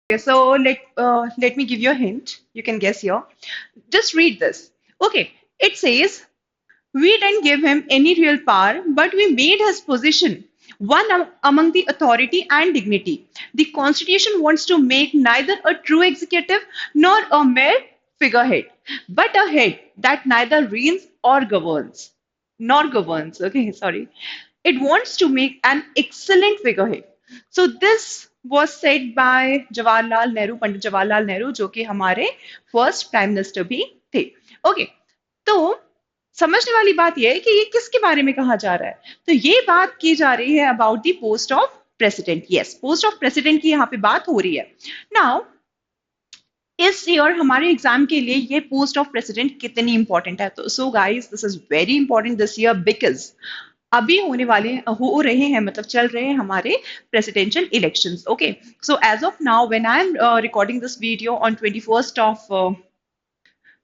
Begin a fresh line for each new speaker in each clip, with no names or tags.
So let me give you a hint. You can guess here. Just read this. Okay, it says we didn't give him any real power, but we made his position one among the authority and dignity. The Constitution wants to make neither a true executive nor a mere figurehead, but a head that neither reigns or governs. Nor governs, okay, sorry. It wants to make an excellent figurehead. So this was said by Jawaharlal Nehru, Pandit Jawaharlal Nehru, जो कि हमारे first prime minister भी थे. Okay, तो समझने वाली बात यह है कि ये किसके बारे में कहा जा रहा है. तो ये बात की जा रही है about the post of president. Yes, post of president की यहाँ पे बात हो रही है. नाउ इस ईयर हमारे एग्जाम के लिए ये पोस्ट ऑफ प्रेसिडेंट कितनी इंपॉर्टेंट है. तो so guys, this is very important this year because अभी होने वाले हो रहे हैं, मतलब चल रहे हैं हमारे presidential elections. Okay, so as of now when I am recording this video on 21st of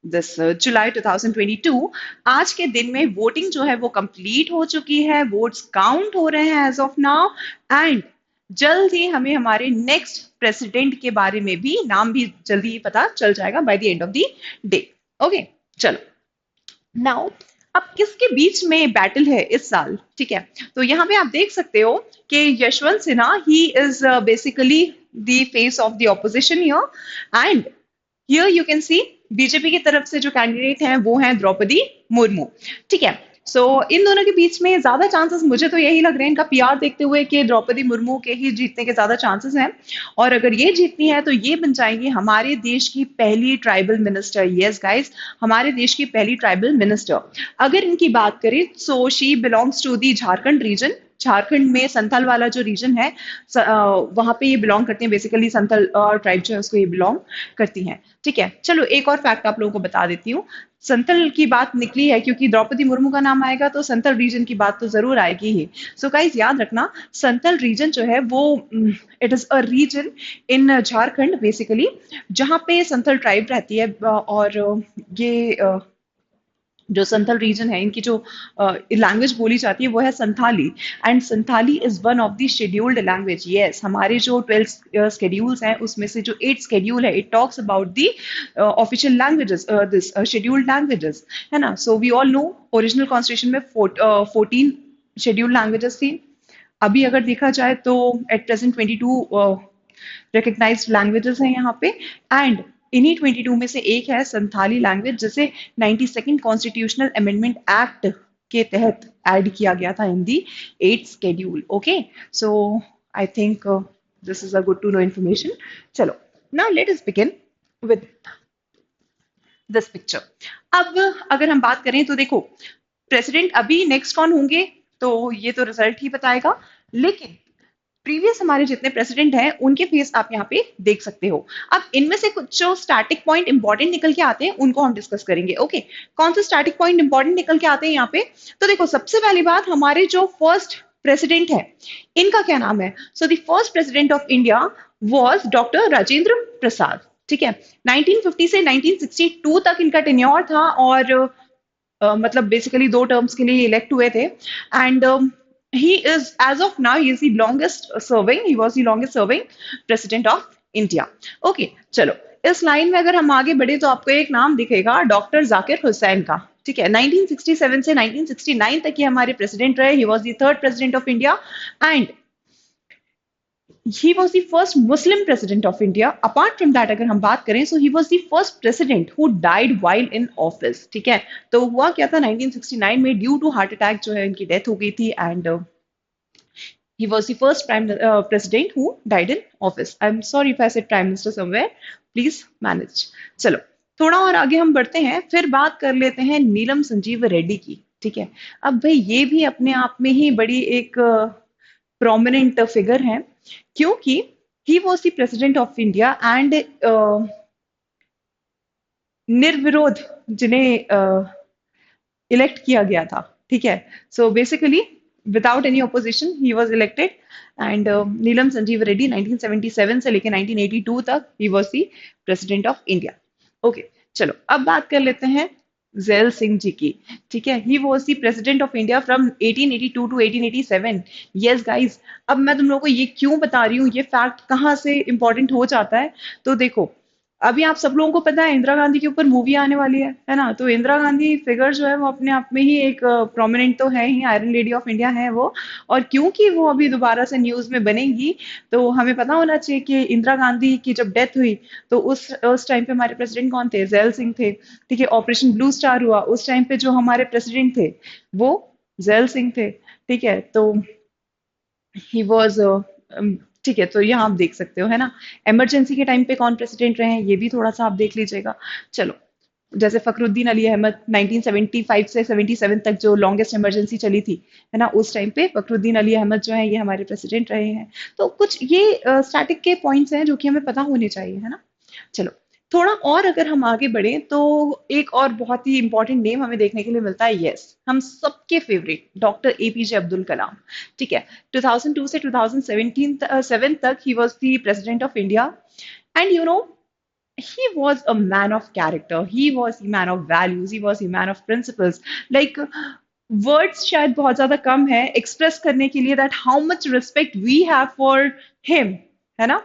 this July 2022, आज के दिन में वोटिंग जो है वो कंप्लीट हो चुकी है. वोट्स काउंट हो रहे हैं एज ऑफ नाउ एंड जल्द ही हमें हमारे नेक्स्ट प्रेसिडेंट के बारे में भी नाम भी जल्दी ही पता चल जाएगा by the end of the day. Okay, चलो नाउ अब किसके बीच में बैटल है इस साल. ठीक है, तो यहाँ पे आप देख सकते हो कि Yashwant Sinha he is basically the face of the opposition here and here you can see BJP की तरफ से जो कैंडिडेट हैं वो हैं द्रौपदी मुर्मू. ठीक है, सो इन दोनों के बीच में ज्यादा चांसेस मुझे तो यही लग रहे हैं इनका पीआर देखते हुए कि द्रौपदी मुर्मू के ही जीतने के ज्यादा चांसेस हैं. और अगर ये जीतती है तो ये बन जाएंगी हमारे देश की पहली ट्राइबल मिनिस्टर. यस गाइस, हमारे देश की पहली ट्राइबल मिनिस्टर. अगर इनकी बात करें so she belongs to the Jharkhand region. Jharkhand में संथाल वाला जो रीजन है वहां पे ये बिलोंग करते हैं. बेसिकली संथाल ट्राइब जो है उसको ये बिलोंग करती हैं. ठीक है, चलो एक और फैक्ट आप लोगों को बता देती हूँ. संथल की बात निकली है क्योंकि द्रौपदी मुर्मू का नाम आएगा तो संथल रीजन की बात तो जरूर आएगी ही. सो गाइस याद रखना, संथल रीजन जो है वो it is a region in Jharkhand basically जहाँ पे संथल ट्राइब रहती है. और ये जो संथल रीजन है इनकी जो लैंग्वेज बोली जाती है वो है Santhali and Santhali is one of the scheduled language. Yes, हमारे जो 12 शेड्यूल्स हैं उसमें से जो 8 शेड्यूल है it talks about the official languages, this scheduled languages, है ना. So we all know original constitution में 14 शेड्यूल्ड लैंग्वेजेस थी. अभी अगर देखा जाए तो एट प्रेजेंट 22 रिकग्नाइज्ड लैंग्वेजेस हैं यहाँ पे एंड इन्हीं 22 में से एक है संथाली लैंग्वेज जिसे 92nd कॉन्स्टिट्यूशनल अमेंडमेंट एक्ट के तहत ऐड किया गया था in the 8th schedule. Okay, so I think this is a good to know information. चलो now let us begin with this picture. अब अगर हम बात करें तो देखो प्रेसिडेंट अभी नेक्स्ट कौन होंगे तो ये तो रिजल्ट ही बताएगा, लेकिन प्रीवियस हमारे जितने प्रेसिडेंट हैं उनके फेस आप यहाँ पे देख सकते हो. अब इनमें से कुछ जो स्टैटिक पॉइंट इंपॉर्टेंट निकल के आते हैं उनको हम डिस्कस करेंगे. ओके, कौन से स्टैटिक पॉइंट इंपॉर्टेंट निकल के आते हैं यहाँ पे. तो देखो सबसे पहली बात, हमारे जो फर्स्ट प्रेसिडेंट है इनका क्या नाम है. So the first president of India was doctor Rajendra Prasad. ठीक है, 1950 से 1962 तक इनका टेन्योर था और मतलब बेसिकली 2 टर्म्स के लिए इलेक्ट हुए थे and he is as of now he is the longest serving he was the longest serving president of India. Okay, चलो इस लाइन में अगर हम आगे बढ़े तो आपको एक नाम दिखेगा डॉक्टर जाकिर हुसैन का. ठीक है, 1967 से 1969 तक ये हमारे प्रेसिडेंट रहे. he was the third president of India and he was the first Muslim president of India. Apart from that अगर हम बात करें so he was the first president who died while in office. ठीक है, तो हुआ क्या था 1969 में ड्यू टू हार्ट अटैक जो है इनकी डेथ हो गई थी and he was the first prime president who died in office. I'm sorry if I said prime minister somewhere. Please manage. चलो थोड़ा और आगे हम बढ़ते हैं, फिर बात कर लेते हैं नीलम संजीव रेड्डी की. ठीक है, अब भाई ये भी अपने आप में ही बड़ी एक प्रोमिनेंट फिगर है क्योंकि he was the president of India and निर्विरोध जिन्हें इलेक्ट किया गया था. ठीक है, so basically without any opposition he was elected and Neelam Sanjiva Reddy 1977 से लेकर 1982 तक he was the president of India. Okay, चलो अब बात कर लेते हैं जैल सिंह जी की। ठीक है, he was the president of India from 1882 to 1887। Yes guys, अब मैं तुम लोगों को ये क्यों बता रही हूँ, ये फैक्ट कहाँ से इंपॉर्टेंट हो जाता है, तो देखो, अभी आप सब लोगों को पता है इंदिरा गांधी के ऊपर मूवी आने वाली है ना, तो इंदिरा गांधी फिगर जो है वो अपने आप में ही एक प्रोमिनेंट तो है ही, आयरन लेडी ऑफ इंडिया है वो। और क्योंकि वो अभी दोबारा से न्यूज में बनेगी, तो हमें पता होना चाहिए कि इंदिरा गांधी की जब डेथ हुई, तो उस टाइम पे हमारे प्रेसिडेंट कौन थे, जैल सिंह थे। ठीक है, ऑपरेशन ब्लू स्टार हुआ उस टाइम पे जो हमारे प्रेसिडेंट थे वो जैल सिंह थे। ठीक है, तो ही वॉज, ठीक है, तो यहाँ आप देख सकते हो है ना, इमरजेंसी के टाइम पे कौन प्रेसिडेंट रहे हैं ये भी थोड़ा सा आप देख लीजिएगा। चलो, जैसे फखरुद्दीन अली अहमद 1975 से 77 तक जो लॉन्गेस्ट इमरजेंसी चली थी, है ना, उस टाइम पे फखरुद्दीन अली अहमद जो है ये हमारे प्रेसिडेंट रहे हैं। तो कुछ ये स्टैटिक के पॉइंट्स हैं जो कि हमें पता होने चाहिए, है ना। चलो, थोड़ा और अगर हम आगे बढ़े तो एक और बहुत ही इंपॉर्टेंट नेम हमें देखने के लिए मिलता है, यस, हम सबके favourite doctor APJ Abdul Kalam. ठीक है, 2002 से 2017 7 तक ही was the president of India. And you know, he was a man of character, he was a man of values, he was a man of principles, like words शायद बहुत ज्यादा कम है express करने के लिए that how much respect we have for him, है ना।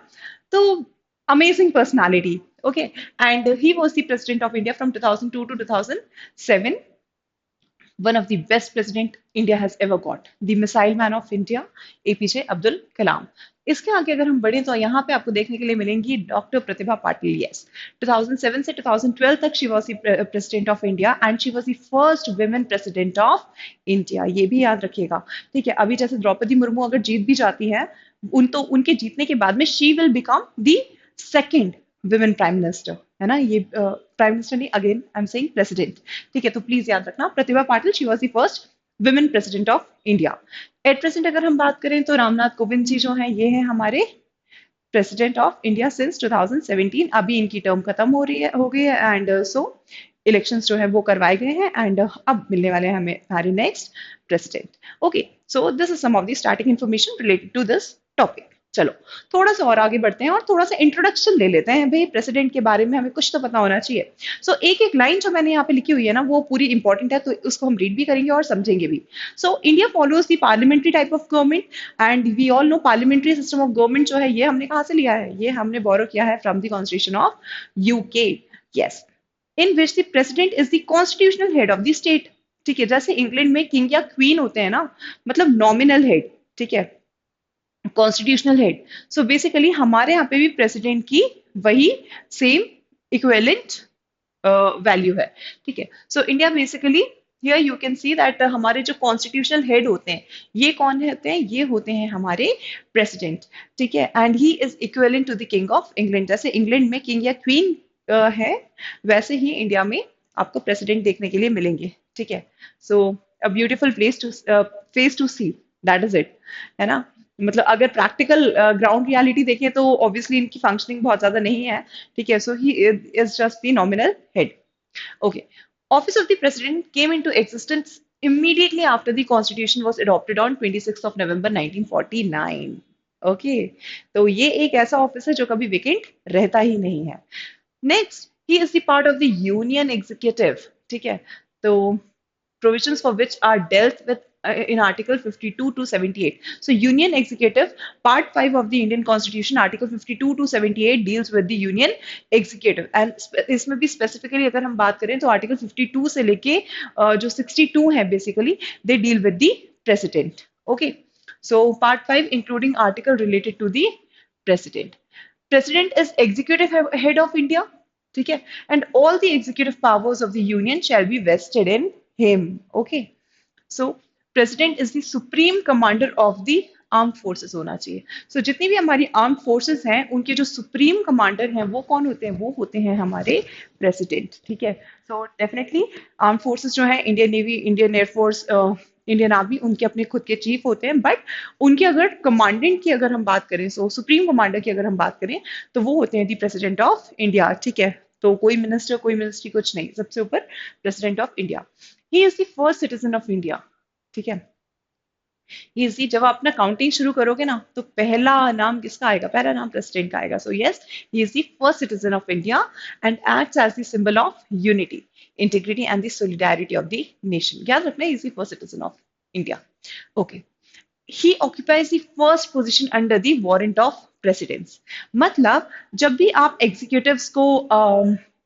तो amazing personality. Okay, and he was the president of India from 2002 to 2007, one of the best president India has ever got, the missile man of India, APJ Abdul Kalam. इसके आगे अगर हम बढ़े तो यहाँ पे आपको देखने के लिए मिलेंगी डॉक्टर प्रतिभा पाटिल। यस, 2007 से 2012 तक she was the president of India and she was the first women president of India, ये भी याद रखिएगा। ठीक है, अभी जैसे द्रौपदी मुर्मू अगर जीत भी जाती है, उनके जीतने के बाद में she will become the second women prime minister, है ना, ये प्राइम मिनिस्टर नहीं, again I am saying president. ठीक है, तो प्लीज याद रखना, Pratibha Patil she was the first women president of India. At present अगर हम बात करें तो रामनाथ कोविंद जी जो हैं ये हैं हमारे प्रेसिडेंट ऑफ इंडिया सिंस 2017। अभी इनकी टर्म खत्म हो गई है एंड सो इलेक्शंस जो है वो करवाए गए हैं एंड अब मिलने वाले हैं हमें हमारे next president. Okay, so this is some of the starting information related to this topic. चलो, थोड़ा सा और आगे बढ़ते हैं और थोड़ा सा इंट्रोडक्शन ले लेते हैं भाई, प्रेसिडेंट के बारे में हमें कुछ तो पता होना चाहिए। सो एक एक लाइन जो मैंने यहाँ पे लिखी हुई है ना वो पूरी इंपॉर्टेंट है, तो उसको हम रीड भी करेंगे और समझेंगे भी। So India follows the parliamentary type of government and we all know parliamentary system of government जो है ये हमने कहाँ से लिया है, ये हमने बोरो किया है from the constitution of UK. Yes, in which the president is the constitutional head of the state. ठीक है, जैसे इंग्लैंड में किंग या क्वीन होते हैं ना, मतलब नॉमिनल हेड, ठीक है, कॉन्स्टिट्यूशनल हेड। सो बेसिकली हमारे यहाँ पे भी प्रेसिडेंट की वही सेम इक्वेलेंट वैल्यू है। ठीक है, so India basically here you can see that हमारे जो कॉन्स्टिट्यूशनल हेड होते हैं ये कौन होते हैं, ये होते हैं हमारे प्रेसिडेंट। ठीक है, and he is equivalent to the king of England. जैसे इंग्लैंड में किंग या क्वीन है, वैसे ही इंडिया में आपको प्रेसिडेंट देखने के लिए मिलेंगे। ठीक है, so a beautiful face to see, that is it, है ना। मतलब अगर प्रैक्टिकल ग्राउंड रियलिटी देखें तो ऑब्वियसली इनकी फंक्शनिंग बहुत ज्यादा नहीं है। ठीक है, so he is just the nominal head. Okay. Office of the President came into existence immediately after the Constitution was adopted on 26th of November 1949. Okay. तो ये एक ऐसा ऑफिस है जो कभी वेकेंट रहता ही नहीं है। Next, he is the part of the union executive. ठीक है, तो provisions for which are dealt with in Article 52 to 78. So, Union Executive, Part 5 of the Indian Constitution, Article 52 to 78 deals with the Union Executive. And इसमें भी specifically अगर हम बात करें तो Article 52 से लेके जो 62 है basically, they deal with the President. Okay. So, Part 5 including article related to the President. President is executive head of India. ठीक है, and all the executive powers of the union shall be vested in him. Okay, so president is the supreme commander of the arm forces होना चाहिए। so, जितनी भी हमारी arm forces हैं उनके जो सुप्रीम कमांडर हैं वो कौन होते हैं, वो होते हैं हमारे प्रेसिडेंट। ठीक है, सो डेफिनेटली आर्म फोर्सेस जो है Indian navy, Indian air force, Indian army, उनके अपने खुद के चीफ होते हैं, बट उनके अगर कमांडेंट की अगर हम बात करें, सो सुप्रीम कमांडर की अगर हम बात करें तो वो होते हैं दी प्रेसिडेंट ऑफ इंडिया। ठीक है, तो कोई मिनिस्टर कोई मिनिस्ट्री कुछ नहीं, सबसे ऊपर president of India. He is the first citizen of India. ठीक है, इजी, जब आप अपना काउंटिंग शुरू करोगे ना तो पहला नाम किसका आएगा? पहला नाम प्रेसिडेंट का आएगा. So yes, he is the first citizen of India and acts as the symbol of unity, integrity and the solidarity of the nation. याद रखना, is the first citizen of India. Okay. He occupies the first position under the warrant of presidents. मतलब जब भी आप executives को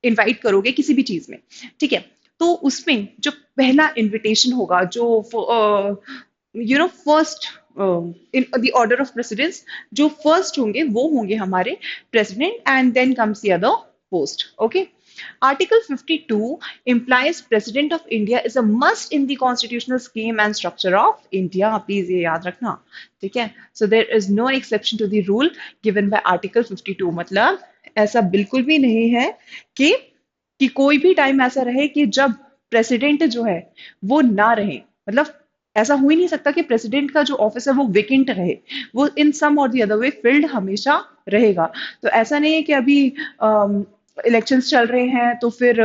invite करोगे किसी भी चीज में, ठीक है, तो उसमें जो पहला इनविटेशन होगा, जो first in the order of precedence, जो फर्स्ट होंगे वो होंगे हमारे president and then comes the other post. Okay. Article 52 implies President of India is a must in the constitutional scheme and structure of India. Please ये याद रखना, ठीक है. So there is no exception to the rule given by Article 52. मतलब ऐसा बिल्कुल भी नहीं है कि कोई भी टाइम ऐसा रहे कि जब प्रेसिडेंट जो है वो ना रहे. मतलब ऐसा हो ही नहीं सकता कि प्रेसिडेंट का जो ऑफिस है वो वेकेंट रहे. वो इन सम और द अदर वे फिल्ड हमेशा रहेगा. तो ऐसा नहीं है कि अभी इलेक्शंस चल रहे हैं तो फिर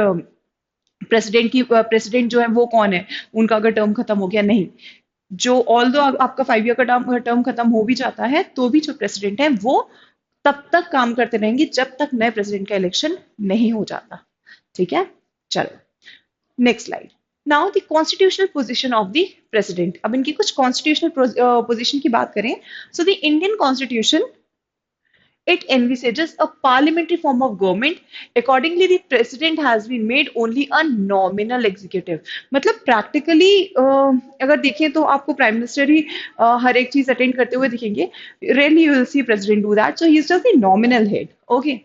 प्रेसिडेंट जो है वो कौन है, उनका अगर टर्म खत्म हो गया, नहीं. जो ऑल दो आपका 5 ईयर का टर्म खत्म हो भी जाता है तो भी जो प्रेसिडेंट है वो तब तक काम करते रहेंगे जब तक नए प्रेसिडेंट का इलेक्शन नहीं हो जाता. ठीक है, चलो next slide. Now the constitutional position of the president. अब इनकी कुछ कॉन्स्टिट्यूशनल पोजीशन की बात करें. So the Indian constitution, it envisages a parliamentary form of government. Accordingly, the president has been made only a nominal executive. मतलब practically अगर देखें तो आपको प्राइम मिनिस्टर ही हर एक चीज अटेंड करते हुए दिखेंगे. Rarely you will see president do that. So he is just the nominal head. Okay.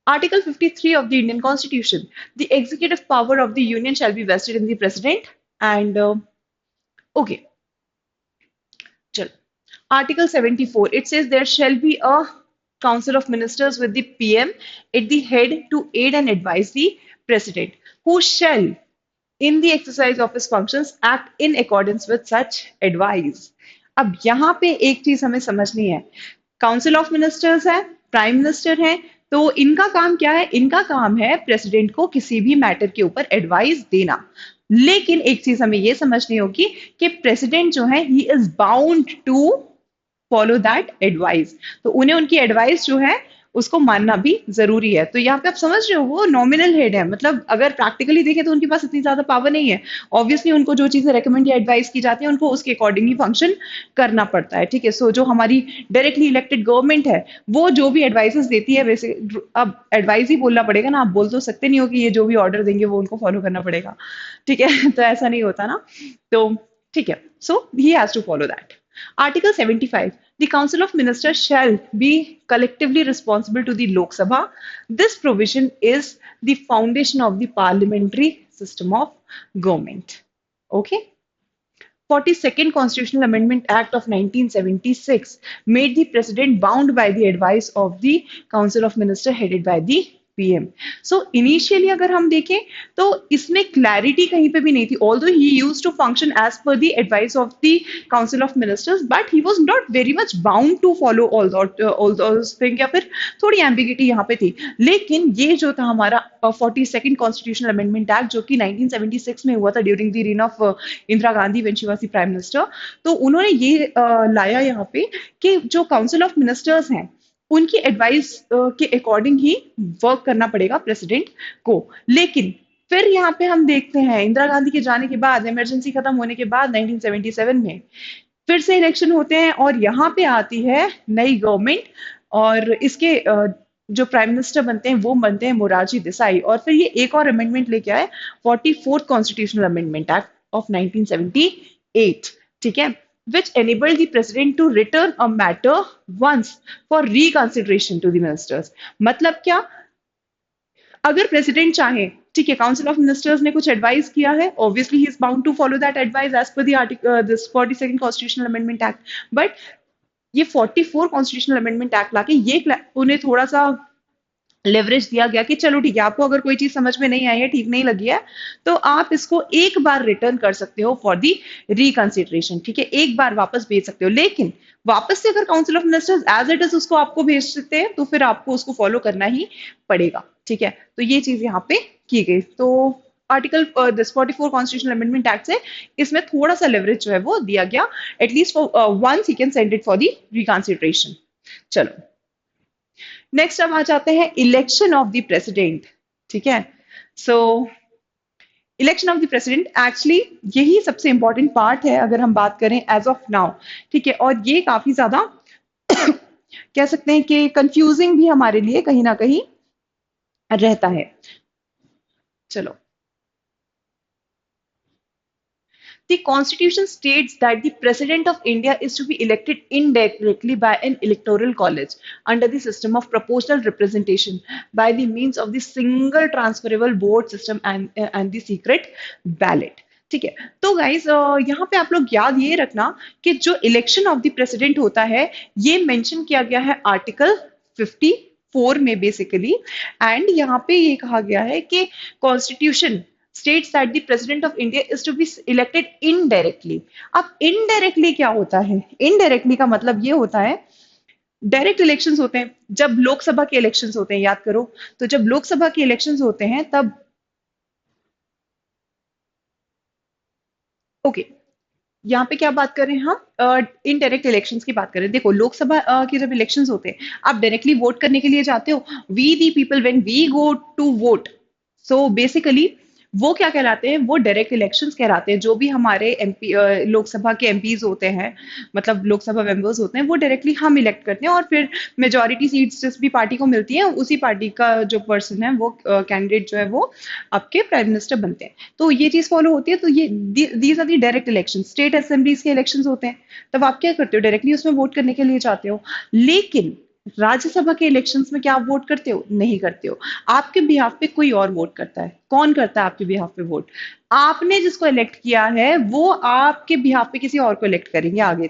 Article 53 of the Indian Constitution. The executive power of the Union shall be vested in the president. And okay. चलो. Article 74. It says there shall be a Council of Ministers with the PM at the head to aid and advise the President, who shall, in the exercise of his functions, act in accordance with such advice. अब यहाँ पे एक चीज हमें समझनी है. Council of ministers है, prime minister है, तो इनका काम क्या है? इनका काम है प्रेसिडेंट को किसी भी मैटर के ऊपर एडवाइस देना. लेकिन एक चीज हमें यह समझनी होगी कि प्रेसिडेंट जो है he is bound to follow that advice. तो उन्हें उनकी एडवाइस जो है उसको मानना भी जरूरी है. तो यहाँ पे आप समझ रहे हो, वो नॉमिनल हेड है. मतलब अगर प्रैक्टिकली देखें तो उनके पास इतनी ज्यादा पावर नहीं है. ऑब्वियसली उनको जो चीजें रेकमेंड या एडवाइस की जाती है उनको उसके अकॉर्डिंग ही फंक्शन करना पड़ता है. ठीक है. सो जो हमारी डायरेक्टली इलेक्टेड गवर्नमेंट है वो जो भी एडवाइसेस देती है, वैसे अब एडवाइस ही बोलना पड़ेगा ना, आप बोल तो सकते नहीं हो कि ये जो भी ऑर्डर देंगे वो उनको फॉलो करना पड़ेगा. ठीक है. तो ऐसा नहीं होता ना. तो ठीक है. So he has to follow that. Article 75. The Council of Ministers shall be collectively responsible to the Lok Sabha. This provision is the foundation of the parliamentary system of government. Okay. 42nd Constitutional Amendment Act of 1976 made the President bound by the advice of the Council of Ministers headed by the PM. So initially अगर हम देखें तो इसमें clarity कहीं पे भी नहीं थी. Although he used to function as per the advice of the Council of Ministers, but he was not very much bound to follow all those things. या फिर थोड़ी एम्बिगिटी यहाँ पे थी. लेकिन ये जो था हमारा 42nd कॉन्स्टिट्यूशनल अमेंडमेंट एक्ट जो कि 1976 में हुआ था during the reign of Indira Gandhi when she was the prime minister. तो उन्होंने ये लाया यहाँ पे कि जो काउंसिल ऑफ मिनिस्टर्स हैं उनकी एडवाइस के अकॉर्डिंग ही वर्क करना पड़ेगा प्रेसिडेंट को. लेकिन फिर यहाँ पे हम देखते हैं इंदिरा गांधी के जाने के बाद, इमरजेंसी खत्म होने के बाद 1977 में फिर से इलेक्शन होते हैं और यहाँ पे आती है नई गवर्नमेंट और इसके जो प्राइम मिनिस्टर बनते हैं वो बनते हैं मोरारजी देसाई. और फिर ये एक और अमेंडमेंट लेके आए, 44th constitutional amendment act of 1978. ठीक है. which enabled the president to return a matter once for reconsideration to the ministers. मतलब क्या? अगर प्रेसिडेंट चाहे, ठीक है, काउंसिल ऑफ मिनिस्टर्स ने कुछ एडवाइस किया है, obviously he is bound to follow that advice as per the article this 42nd constitutional amendment act. But ये 44 कॉन्स्टिट्यूशनल अमेंडमेंट एक्ट लाके ये उन्हें थोड़ा सा लेवरेज दिया गया कि चलो ठीक है, आपको अगर कोई चीज समझ में नहीं आई है, ठीक नहीं लगी है, तो आप इसको एक बार रिटर्न कर सकते हो फॉर दी रिकंसिडरेशन. ठीक है, एक बार वापस भेज सकते हो. लेकिन वापस से अगर council of ministers as it is उसको आपको भेज सकते हैं तो फिर आपको उसको फॉलो करना ही पड़ेगा. ठीक है. तो ये चीज यहाँ पे की गई. तो article this 44 constitutional amendment act से इसमें थोड़ा सा लेवरेज जो है वो दिया गया, at least for once he can send it for the reconsideration. चलो नेक्स्ट अब आ जाते हैं इलेक्शन ऑफ द प्रेसिडेंट। ठीक है, so election of the president actually यही सबसे इंपॉर्टेंट पार्ट है अगर हम बात करें एज ऑफ नाउ। ठीक है, और ये काफी ज्यादा कह सकते हैं कि कंफ्यूजिंग भी हमारे लिए कहीं ना कहीं रहता है। चलो, the constitution states that the president of India is to be elected indirectly by an electoral college under the system of proportional representation by the means of the single transferable vote system and the secret ballot। ठीक है, तो guys यहाँ पे आप लोग याद ये रखना कि जो इलेक्शन ऑफ द प्रेसिडेंट होता है ये मेंशन किया गया है आर्टिकल 54 में बेसिकली। एंड यहाँ पे ये कहा गया है कि constitution states that the president of India is to be elected indirectly। अब indirectly क्या होता है? indirectly का मतलब ये होता है, डायरेक्ट इलेक्शंस होते हैं जब लोकसभा के इलेक्शंस होते हैं, याद करो। तो जब लोकसभा के इलेक्शंस होते हैं तब ओके यहाँ पे क्या बात कर रहे हैं हम? इनडायरेक्ट इलेक्शंस की बात कर रहे हैं। देखो लोकसभा के जब इलेक्शंस होते हैं आप डायरेक्टली वोट करने के लिए जाते हो, we the people when we go to vote. So basically वो क्या कहलाते हैं? वो डायरेक्ट इलेक्शंस कहलाते हैं। जो भी हमारे एमपी लोकसभा के एमपीज होते हैं, मतलब लोकसभा मेंबर्स होते हैं, वो डायरेक्टली हम इलेक्ट करते हैं और फिर मेजोरिटी सीट्स जिस भी पार्टी को मिलती है उसी पार्टी का जो पर्सन है वो कैंडिडेट जो है वो आपके प्राइम मिनिस्टर बनते हैं। तो ये चीज फॉलो होती है। तो ये these are the direct election. State assemblies के इलेक्शंस होते हैं तब आप क्या करते हो? डायरेक्टली उसमें वोट करने के लिए जाते हो। लेकिन राज्यसभा के इलेक्शंस में क्या आप वोट करते हो? नहीं करते हो। आपके बिहाफ पे कोई और वोट करता है। कौन करता है आपके बिहाफ पे वोट? आपने जिसको इलेक्ट किया है वो आपके बिहाफ पे किसी और को इलेक्ट करेंगे आगे।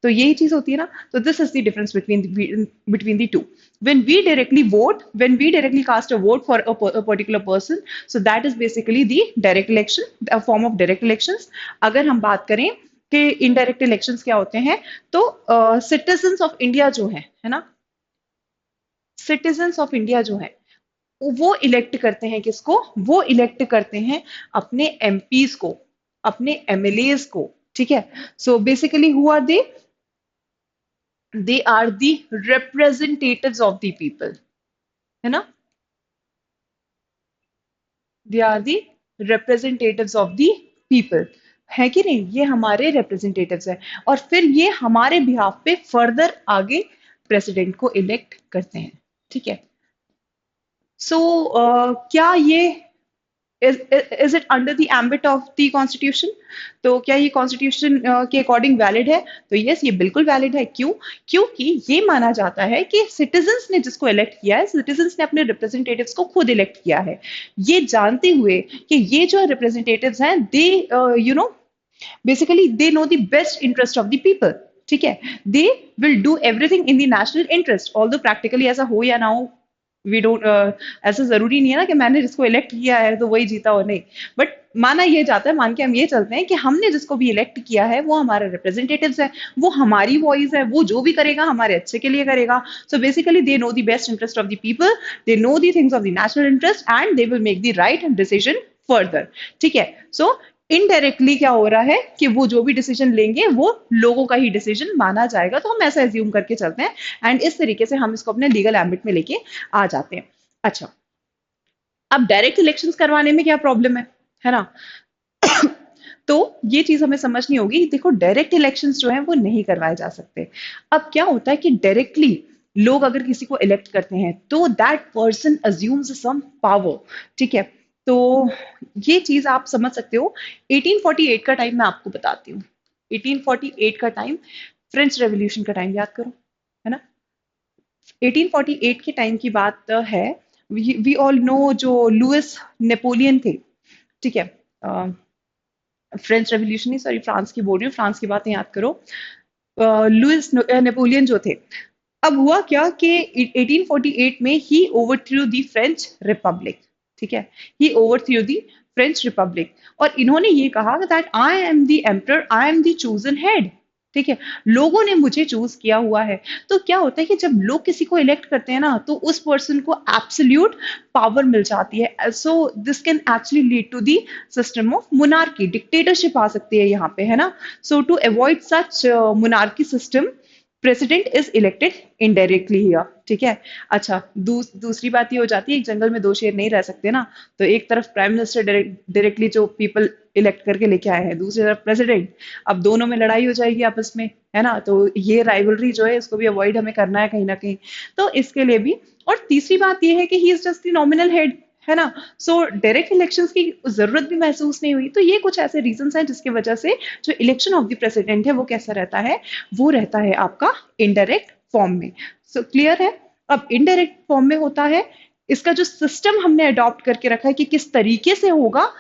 तो यही चीज होती है ना। तो this is the difference between the two. when we directly vote, when we directly cast a vote for a particular person, so that is basically the direct election, a form of direct elections। अगर हम बात करें कि indirect elections क्या होते हैं, तो citizens of India जो है ना, सिटीजन्स ऑफ इंडिया जो है वो इलेक्ट करते हैं किसको? वो इलेक्ट करते हैं अपने एमपीज को, अपने एमएलएज को। ठीक है, so basically who are they are the representatives of the people, है ना। They are the representatives of the people, है कि नहीं? ये हमारे रिप्रेजेंटेटिव्स हैं और फिर ये हमारे बिहाफ पे फर्दर आगे प्रेसिडेंट को इलेक्ट करते हैं। ठीक है, सो क्या ये is it under the ambit of the constitution? तो क्या ये कॉन्स्टिट्यूशन के अकॉर्डिंग वैलिड है? तो यस, ये बिल्कुल वैलिड है। क्यों? क्योंकि ये माना जाता है कि सिटीजन्स ने जिसको इलेक्ट किया है, सिटीजन्स ने अपने रिप्रेजेंटेटिव्स को खुद इलेक्ट किया है, ये जानते हुए कि ये जो रिप्रेजेंटेटिव्स हैं they you know basically they know the best interest of the people. ठीक है, they will do everything in the national interest. Although practically ऐसा हो या ना हो, वी डोंट ऐसा जरूरी नहीं है ना कि मैंने जिसको इलेक्ट किया है तो वही जीता हो, नहीं। बट माना ये जाता है, मान के हम ये चलते हैं कि हमने जिसको भी इलेक्ट किया है वो हमारा रिप्रेजेंटेटिव्स है, वो हमारी वॉइस है, वो जो भी करेगा हमारे अच्छे के लिए करेगा। So basically they know the best interest of the people, they know the things of the national interest and they will make the right decision further. ठीक है, सो इनडायरेक्टली क्या हो रहा है कि वो जो भी डिसीजन लेंगे वो लोगों का ही डिसीजन माना जाएगा। तो हम ऐसा एज्यूम करके चलते हैं एंड इस तरीके से हम इसको अपने लीगल एम्बिट में लेके आ जाते हैं। अच्छा, अब डायरेक्ट इलेक्शंस करवाने में क्या प्रॉब्लम है ना? तो ये चीज हमें समझनी होगी। देखो डायरेक्ट इलेक्शंस जो है वो नहीं करवाए जा सकते। अब क्या होता है कि डायरेक्टली लोग अगर किसी को इलेक्ट करते हैं तो that person assumes some power. ठीक है, तो ये चीज आप समझ सकते हो। 1848 का टाइम मैं आपको बताती हूँ। 1848 का टाइम, फ्रेंच रेवोल्यूशन का टाइम, याद करो, है ना। 1848 के टाइम की बात है। वी ऑल नो जो लुइस नेपोलियन थे। ठीक है, फ्रेंच रेवोल्यूशन नहीं, सॉरी फ्रांस की बोल रही हूँ, फ्रांस की बातें याद करो। लुइस नेपोलियन जो थे, अब हुआ क्या कि 1848 में ही ओवरथ्रू द फ्रेंच रिपब्लिक। ठीक है, ही ओवरथ्रू द फ्रेंच रिपब्लिक और इन्होंने ये कहा that I am the emperor, I am the chosen head. ठीक है, लोगों ने मुझे चूज किया हुआ है। तो क्या होता है कि जब लोग किसी को इलेक्ट करते हैं ना, तो उस पर्सन को एब्सोल्यूट पावर मिल जाती है। So this can actually lead to the system of monarchy, dictatorship आ सकती है यहाँ पे, है ना। So to avoid such monarchy system, president is elected indirectly here. ठीक है। अच्छा, दूसरी बात ये हो जाती है, एक जंगल में दो शेर नहीं रह सकते ना। तो एक तरफ प्राइम मिनिस्टर डायरेक्टली जो पीपल इलेक्ट करके लेके आए हैं, दूसरी तरफ प्रेसिडेंट। अब दोनों में लड़ाई हो जाएगी आपस में, है ना। तो ये राइवलरी जो है, इसको भी अवॉइड हमें करना है कहीं ना कहीं। तो इसके लिए भी। और तीसरी बात ये है कि ही is just the nominal head, है ना। सो डायरेक्ट इलेक्शंस की जरूरत भी महसूस नहीं हुई। तो ये कुछ ऐसे रीजंस हैं जिसकी वजह से जो इलेक्शन ऑफ द प्रेसिडेंट है वो कैसा रहता है, वो रहता है आपका इनडायरेक्ट फॉर्म में। सो क्लियर है। अब इनडायरेक्ट फॉर्म में होता है, इसका जो सिस्टम हमने अडॉप्ट करके रखा है कि किस तरीके से होगा,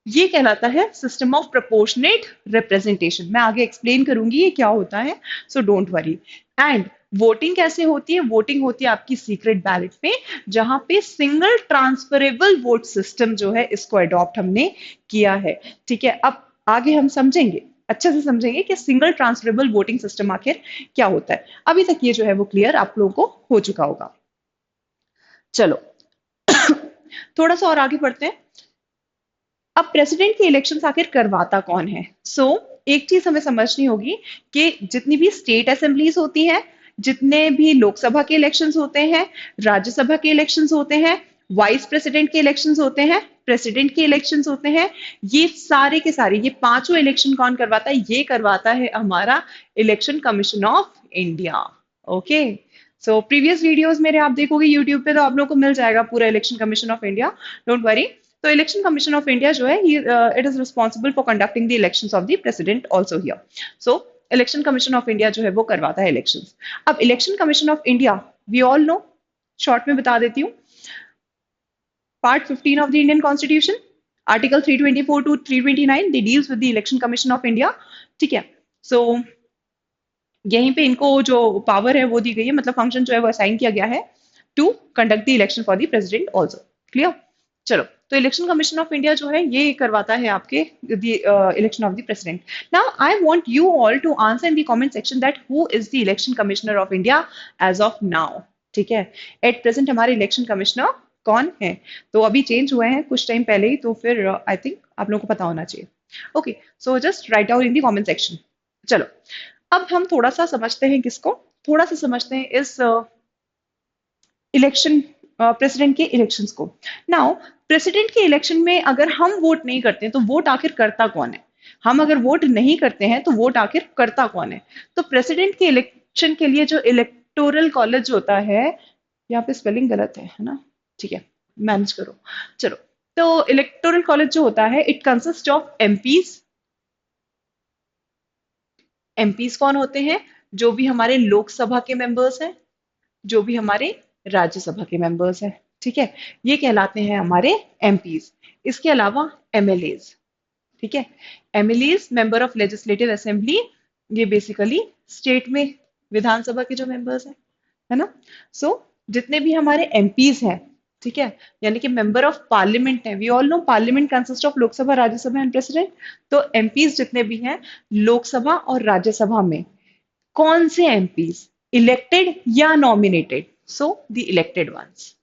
ये कहलाता है सिस्टम ऑफ प्रोपोर्शनेट रिप्रेजेंटेशन। मैं आगे एक्सप्लेन करूंगी ये क्या होता है, so don't worry. And voting कैसे होती है? वोटिंग होती है आपकी सीक्रेट बैलेट में, जहां पे सिंगल ट्रांसफरेबल वोट सिस्टम जो है, इसको अडॉप्ट हमने किया है। ठीक है। अब आगे हम समझेंगे, अच्छे से समझेंगे कि सिंगल ट्रांसफरेबल वोटिंग सिस्टम आखिर क्या होता है। अभी तक ये जो है वो क्लियर आप लोगों को हो चुका होगा। चलो थोड़ा सा और आगे बढ़ते हैं। अब प्रेसिडेंट के इलेक्शंस आखिर करवाता कौन है? एक चीज हमें समझनी होगी कि जितनी भी स्टेट असेंबलीज होती हैं, जितने भी लोकसभा के इलेक्शंस होते हैं, राज्यसभा के इलेक्शंस होते हैं, वाइस प्रेसिडेंट के इलेक्शंस होते हैं, प्रेसिडेंट के इलेक्शंस होते हैं, ये सारे के सारे, ये पांचों इलेक्शन कौन करवाता है? ये करवाता है हमारा election commission of India. Okay. So previous videos मेरे आप देखोगे यूट्यूब पे, तो आप लोगों को मिल जाएगा पूरा election commission of India, don't worry. तो इलेक्शन कमीशन ऑफ इंडिया जो है, it is responsible for conducting the elections of the president also here. So election commission of India जो है वो करवाता है इलेक्शंस। अब election commission of India, we all know, short में बता देती हूँ। Part 15 of the Indian constitution, article 324 to 329, they deals with the election commission of India. ठीक है। सो यहीं पे इनको जो पावर है वो दी गई है, मतलब फंक्शन जो है वो असाइन किया गया है to conduct the election for the president also. Clear. चलो, तो इलेक्शन कमीशन ऑफ इंडिया जो है ये करवाता है आपके election of the president. Now I want you all to answer in the comment section that who is the election commissioner of India as of now. ठीक है। एट प्रेजेंट हमारे election commissioner कौन है? तो अभी चेंज हुए हैं कुछ टाइम पहले ही, तो फिर आई थिंक आप लोगों को पता होना चाहिए। Okay, so just write down in the comment section. चलो, अब हम थोड़ा सा समझते हैं किसको, थोड़ा सा समझते हैं इस इलेक्शन, प्रेसिडेंट के इलेक्शंस को। नाउ प्रेसिडेंट के इलेक्शन में अगर हम वोट नहीं करते हैं, तो वोट आखिर करता कौन है? हम अगर वोट नहीं करते हैं तो वोट आखिर करता कौन है? तो प्रेसिडेंट के इलेक्शन के लिए जो इलेक्टोरल कॉलेज होता है, यहाँ पे स्पेलिंग गलत है ना, ठीक है, मैनेज करो। चलो, तो इलेक्टोरल कॉलेज जो होता है, it consist of MPs. MPs कौन होते हैं? जो भी हमारे लोकसभा के मेंबर्स हैं, जो भी हमारे राज्यसभा के मेंबर्स हैं। ठीक है, ये कहलाते हैं हमारे एमपीज। इसके अलावा एमएलएज। ठीक है, MLAs member of legislative assembly, ये बेसिकली स्टेट में विधानसभा के जो मेंबर्स हैं, है ना। जितने भी हमारे एमपीज हैं, ठीक है, यानी कि मेंबर ऑफ पार्लियामेंट है। We all know parliament consist of Lok Sabha, Rajya Sabha and president. तो एमपीज जितने भी हैं लोकसभा और राज्यसभा में, कौन से एमपीज? इलेक्टेड या nominated? So the elected ones.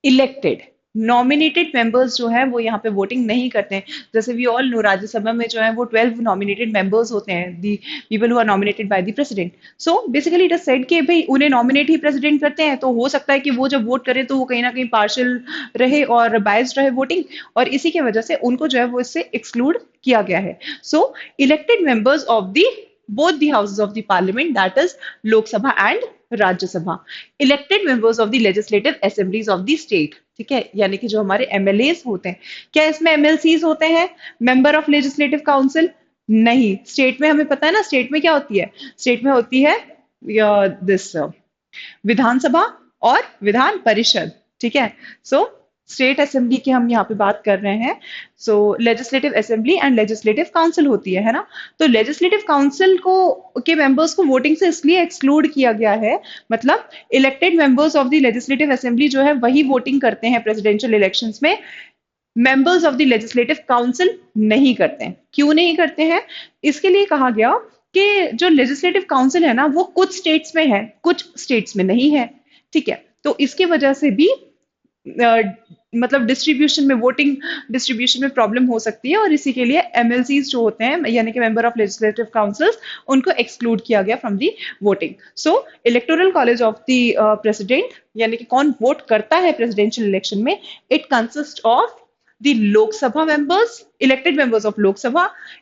Elected. Nominated members जो है वो यहाँ पे वोटिंग नहीं करते हैं। जैसे वी ऑल नो, राज्यसभा में जो है वो 12 नॉमिनेटेड मेंबर्स होते हैं, the people who are nominated by the president. So basically it is said कि भाई उन्हें नॉमिनेट ही प्रेसिडेंट करते हैं, तो हो सकता है कि वो जब वोट करें तो वो कहीं ना कहीं पार्शियल रहे और बायस्ड रहे वोटिंग, और इसी की वजह से उनको जो है वो इससे एक्सक्लूड किया गया है। So elected members of the both the houses of the parliament, that is Lok Sabha and Rajya Sabha, elected members of the legislative assemblies of the state। ठीक है, यानी कि जो हमारे एमएलएस होते हैं, क्या इसमें एमएलसीज होते हैं? मेंबर ऑफ लेजिस्लेटिव काउंसिल नहीं। स्टेट में हमें पता है ना, स्टेट में क्या होती है? स्टेट में होती है दिस विधानसभा और विधान परिषद। ठीक है। स्टेट असेंबली की हम यहाँ पे बात कर रहे हैं। Legislative assembly and legislative council होती है ना। तो लेजिस्लेटिव काउंसिल को के मेंबर्स को वोटिंग से इसलिए एक्सक्लूड किया गया है, मतलब elected members of the legislative assembly जो है वही वोटिंग करते हैं प्रेसिडेंशियल इलेक्शंस में। Members of the legislative council नहीं करते हैं। क्यों नहीं करते हैं? इसके लिए कहा गया कि जो लेजिस्लेटिव काउंसिल है ना, वो कुछ स्टेट्स में है, कुछ स्टेट्स में नहीं है। ठीक है, तो इसकी वजह से भी मतलब डिस्ट्रीब्यूशन में, वोटिंग डिस्ट्रीब्यूशन में प्रॉब्लम हो सकती है, और इसी के लिए एमएलसीज जो होते हैं, यानी कि मेंबर ऑफ लेजिस्लेटिव काउंसिल्स, उनको एक्सक्लूड किया गया from the voting. So electoral college of the president, यानी कि कौन वोट करता है प्रेसिडेंशियल इलेक्शन में, it consist of the Lok Sabha members, elected members of Lok Sabha,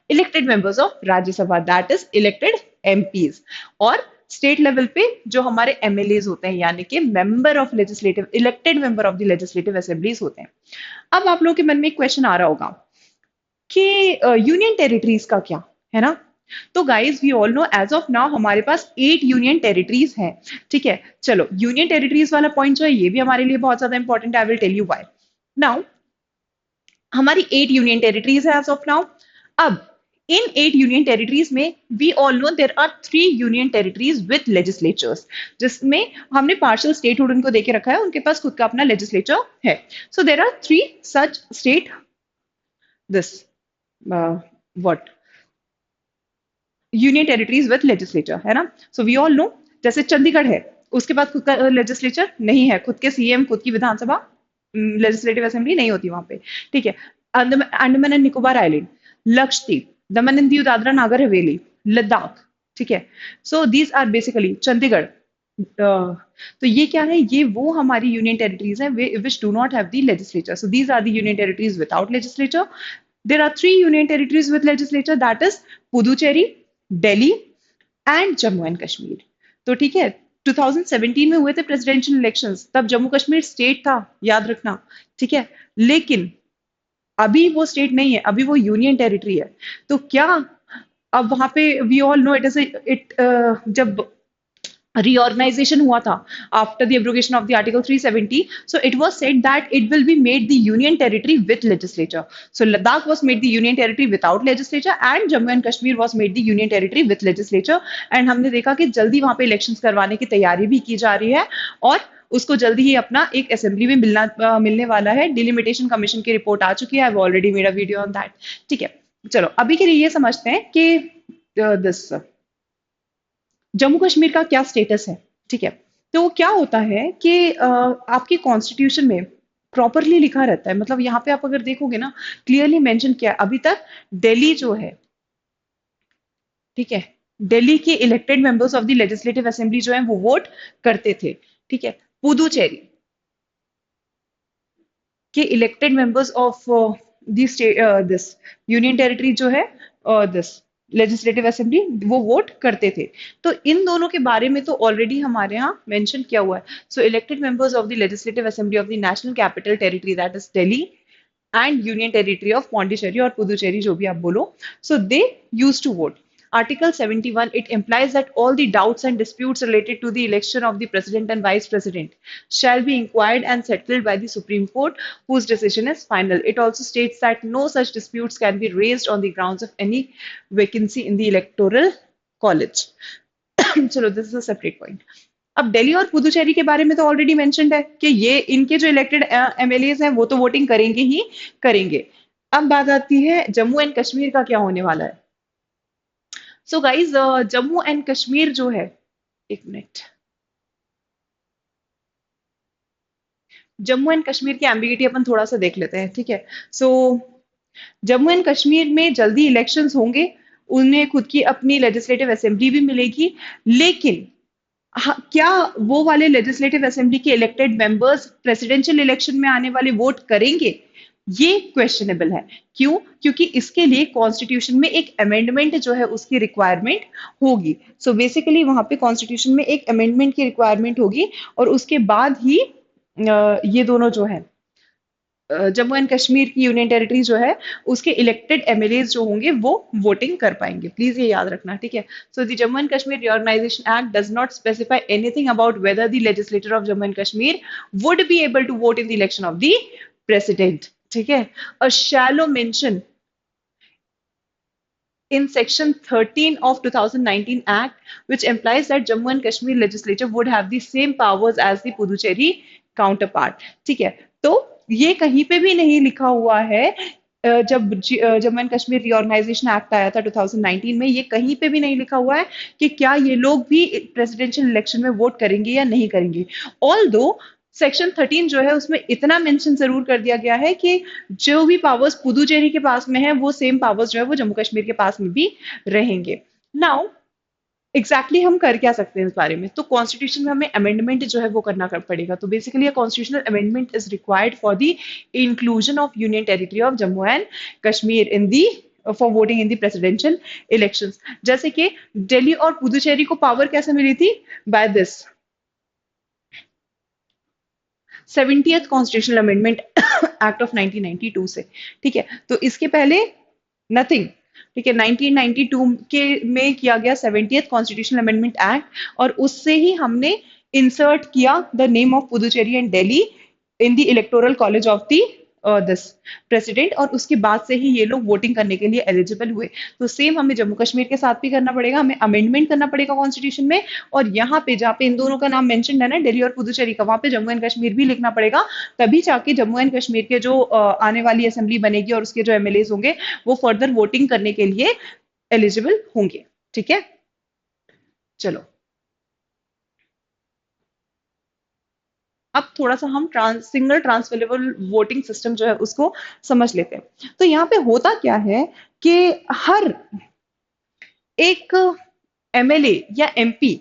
elected members of Rajya Sabha, that is elected MPs, और state level पे जो हमारे एमएलएज होते हैं, यानी कि member of legislative, elected member of the legislative assemblies होते हैं। अब आप लोगों के मन में एक क्वेश्चन आ रहा होगा कि यूनियन टेरिटरीज का क्या है ना। तो guys we all know as of now हमारे पास 8 यूनियन टेरिटरीज हैं। ठीक है, चलो यूनियन टेरिटरीज वाला पॉइंट जो है ये भी हमारे लिए बहुत ज्यादा इंपॉर्टेंट है। I will tell you why. Now हमारी 8 यूनियन टेरिटरीज है एज ऑफ नाउ। अब इन 8 यूनियन टेरिटरीज में we all know there are 3 union territories with legislatures, जिसमें हमने पार्शियल स्टेटहुड उनको देके रखा है, उनके पास खुद का अपना लेजिस्लेचर है। So there are 3 such state, this what union territories with legislature है ना। सो वी ऑल नो, जैसे चंडीगढ़ है, उसके पास खुद का लेजिस्लेचर नहीं है, खुद के सीएम, खुद की विधानसभा, लेजिस्लेटिव असेंबली नहीं होती वहां पे। ठीक है, Andaman and Nicobar island, Lakshadweep, Daman and Diu, Dadra Nagar Haveli, Ladakh. ठीक है, so these are basically Chandigarh. तो ये क्या है, ये वो हमारी यूनियन टेरिटरीज है which do not have the legislature. So these are the union territories without legislature. There are 3 union territories with legislature, that is Puducherry, Delhi and Jammu and Kashmir. तो ठीक है, 2017 में हुए थे प्रेसिडेंशियल इलेक्शंस, तब जम्मू कश्मीर स्टेट था, याद रखना। ठीक है, लेकिन अभी वो स्टेट नहीं है, अभी वो यूनियन टेरिटरी है। तो क्या अब वहां पे we all know it is it जब reorganization हुआ था after the abrogation of the article 370, so it was said that it will be made the union territory with legislature. So Ladakh was made the union territory without legislature and Jammu and Kashmir was made the union territory with legislature. And हमने देखा कि जल्दी वहां पे elections करवाने की तैयारी भी की जा रही है, और उसको जल्दी ही अपना एक असेंबली में मिलने वाला है। डिलिमिटेशन कमीशन की रिपोर्ट आ चुकी है, I have already made a video on that. ठीक है, चलो अभी के लिए ये समझते हैं कि दिस जम्मू कश्मीर का क्या स्टेटस है। ठीक है, तो वो क्या होता है कि आपके कॉन्स्टिट्यूशन में प्रॉपरली लिखा रहता है, मतलब यहाँ पे आप अगर देखोगे ना, क्लियरली मेंशन किया है। अभी तक दिल्ली जो है, ठीक है, दिल्ली के elected members of the legislative assembly जो है वो वोट करते थे। ठीक है, पुदुचेरी के elected members of this union territory जो है, दिस लेजिस्लेटिव असेंबली, वो वोट करते थे। तो इन दोनों के बारे में तो ऑलरेडी हमारे यहाँ मेंशन किया हुआ है। So elected members of the legislative assembly of the national capital territory, that is Delhi, and union territory of Pondicherry और पुदुचेरी, जो भी आप बोलो, so they use to vote. Article 71, it implies that all the doubts and disputes related to the election of the president and vice president shall be inquired and settled by the Supreme Court, whose decision is final. It also states that no such disputes can be raised on the grounds of any vacancy in the electoral college. चलो, this is a separate point. अब दिल्ली और पुदुचेरी के बारे में तो already mentioned है कि ये इनके जो इलेक्टेड एमएलएज हैं वो तो वोटिंग करेंगे ही करेंगे। अब बात आती है जम्मू एंड कश्मीर का क्या होने वाला है। So guys Jammu and Kashmir जो है, एक मिनट, जम्मू एंड कश्मीर की एम्बिगिटी अपन थोड़ा सा देख लेते हैं। ठीक है, सो जम्मू एंड कश्मीर में जल्दी इलेक्शंस होंगे, उन्हें खुद की अपनी लेजिस्लेटिव असेंबली भी मिलेगी, लेकिन क्या वो वाले लेजिस्लेटिव असेंबली के इलेक्टेड मेंबर्स प्रेसिडेंशियल इलेक्शन में आने वाले वोट करेंगे, ये क्वेश्चनेबल है। क्यों? क्योंकि इसके लिए कॉन्स्टिट्यूशन में एक अमेंडमेंट जो है उसकी रिक्वायरमेंट होगी। सो बेसिकली वहां पे कॉन्स्टिट्यूशन में एक अमेंडमेंट की रिक्वायरमेंट होगी, और उसके बाद ही ये दोनों जो है जम्मू एंड कश्मीर की यूनियन टेरिटरी जो है उसके इलेक्टेड एमएलएज जो होंगे वो वोटिंग कर पाएंगे। प्लीज ये याद रखना। ठीक है, so the Jammu and Kashmir reorganization act does not specify anything about whether the legislator of Jammu and Kashmir would be able to vote in the election of the president. ठीक है, a shallow mention in section 13 of 2019 act which implies that Jammu and Kashmir legislature would have the same powers as the Puducherry counterpart. ठीक है, तो ये कहीं पे भी नहीं लिखा हुआ है। जब Jammu and Kashmir reorganization act आया था 2019 में, ये कहीं पे भी नहीं लिखा हुआ है कि क्या ये लोग भी प्रेसिडेंशियल इलेक्शन में वोट करेंगे या नहीं करेंगे। ऑल दो सेक्शन 13 जो है उसमें इतना मेंशन जरूर कर दिया गया है कि जो भी पावर्स पुदुचेरी के पास में है वो सेम पावर्स जो है वो जम्मू कश्मीर के पास में भी रहेंगे। नाउ एग्जैक्टली हम कर क्या सकते हैं इस बारे में, तो कॉन्स्टिट्यूशन में हमें अमेंडमेंट जो है वो पड़ेगा। तो basically constitutional amendment is required for the inclusion of union territory of Jammu and Kashmir in the for voting in the presidential elections. जैसे कि दिल्ली और पुदुचेरी को पावर कैसे मिली थी, by this 70th constitutional amendment act of 1992 से। ठीक है, तो इसके पहले नथिंग। ठीक है, 1992 के में किया गया 70th कॉन्स्टिट्यूशनल अमेंडमेंट एक्ट, और उससे ही हमने इंसर्ट किया the name of Puducherry and Delhi in the electoral college of the this president, और उसके बाद से ही ये लोग वोटिंग करने के लिए एलिजिबल हुए। तो सेम हमें जम्मू कश्मीर के साथ भी करना पड़ेगा, हमें अमेंडमेंट करना पड़ेगा कॉन्स्टिट्यूशन में, और यहाँ पे जहाँ पे इन दोनों का नाम मेंशन है ना, दिल्ली और पुदुचेरी का, वहां पे जम्मू एंड कश्मीर भी लिखना पड़ेगा। तभी जाके जम्मू एंड कश्मीर के जो आने वाली असेंबली बनेगी और उसके जो एमएलए होंगे वो फर्दर वोटिंग करने के लिए एलिजिबल होंगे। ठीक है, चलो अब थोड़ा सा हम सिंगल ट्रांसफरेबल वोटिंग सिस्टम जो है उसको समझ लेते हैं। तो यहाँ पे होता क्या है कि हर एक एमएलए या एमपी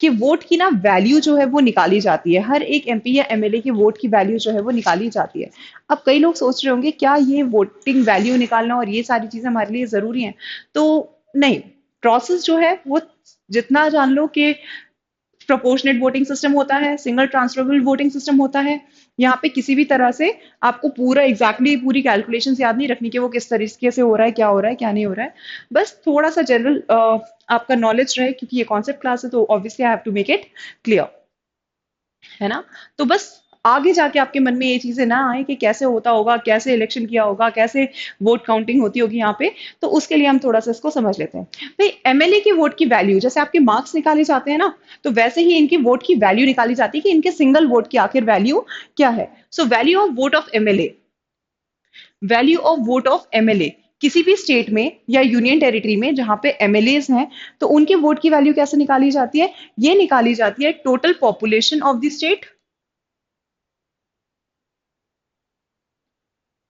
के वोट की ना वैल्यू जो है वो निकाली जाती है। हर एक एमपी या एमएलए की वोट की वैल्यू जो है वो निकाली जाती है। अब कई लोग सोच रहे होंगे क्या ये वोटिंग वैल्यू निकालना और ये सारी चीजें हमारे लिए जरूरी हैं, तो नहीं। प्रोसेस जो है वो जितना जान लो कि प्रोपोर्शनेट वोटिंग सिस्टम होता है, सिंगल ट्रांसफरेबल वोटिंग सिस्टम होता है। यहाँ पे किसी भी तरह से आपको पूरा पूरी कैलकुलेशन याद नहीं रखनी कि वो किस तरीके से हो रहा है, क्या हो रहा है, क्या नहीं हो रहा है। बस थोड़ा सा जनरल आपका नॉलेज रहे, क्योंकि ये कॉन्सेप्ट क्लास है, तो obviously I have to make it clear, है ना। तो बस आगे जाके आपके मन में ये चीजें ना आए कि कैसे होता होगा, कैसे इलेक्शन किया होगा, कैसे वोट काउंटिंग होती होगी यहाँ पे, तो उसके लिए हम थोड़ा सा इसको समझ लेते हैं। भाई एमएलए की वोट की वैल्यू, जैसे आपके मार्क्स निकाले जाते हैं ना, तो वैसे ही इनकी वोट की वैल्यू निकाली जाती है कि इनके सिंगल वोट की आखिर वैल्यू क्या है। So value of vote of MLA, value of vote of MLA किसी भी स्टेट में या यूनियन टेरिटरी में जहां पे एमएलए हैं, तो उनके वोट की वैल्यू कैसे निकाली जाती है, ये निकाली जाती है total population of the state,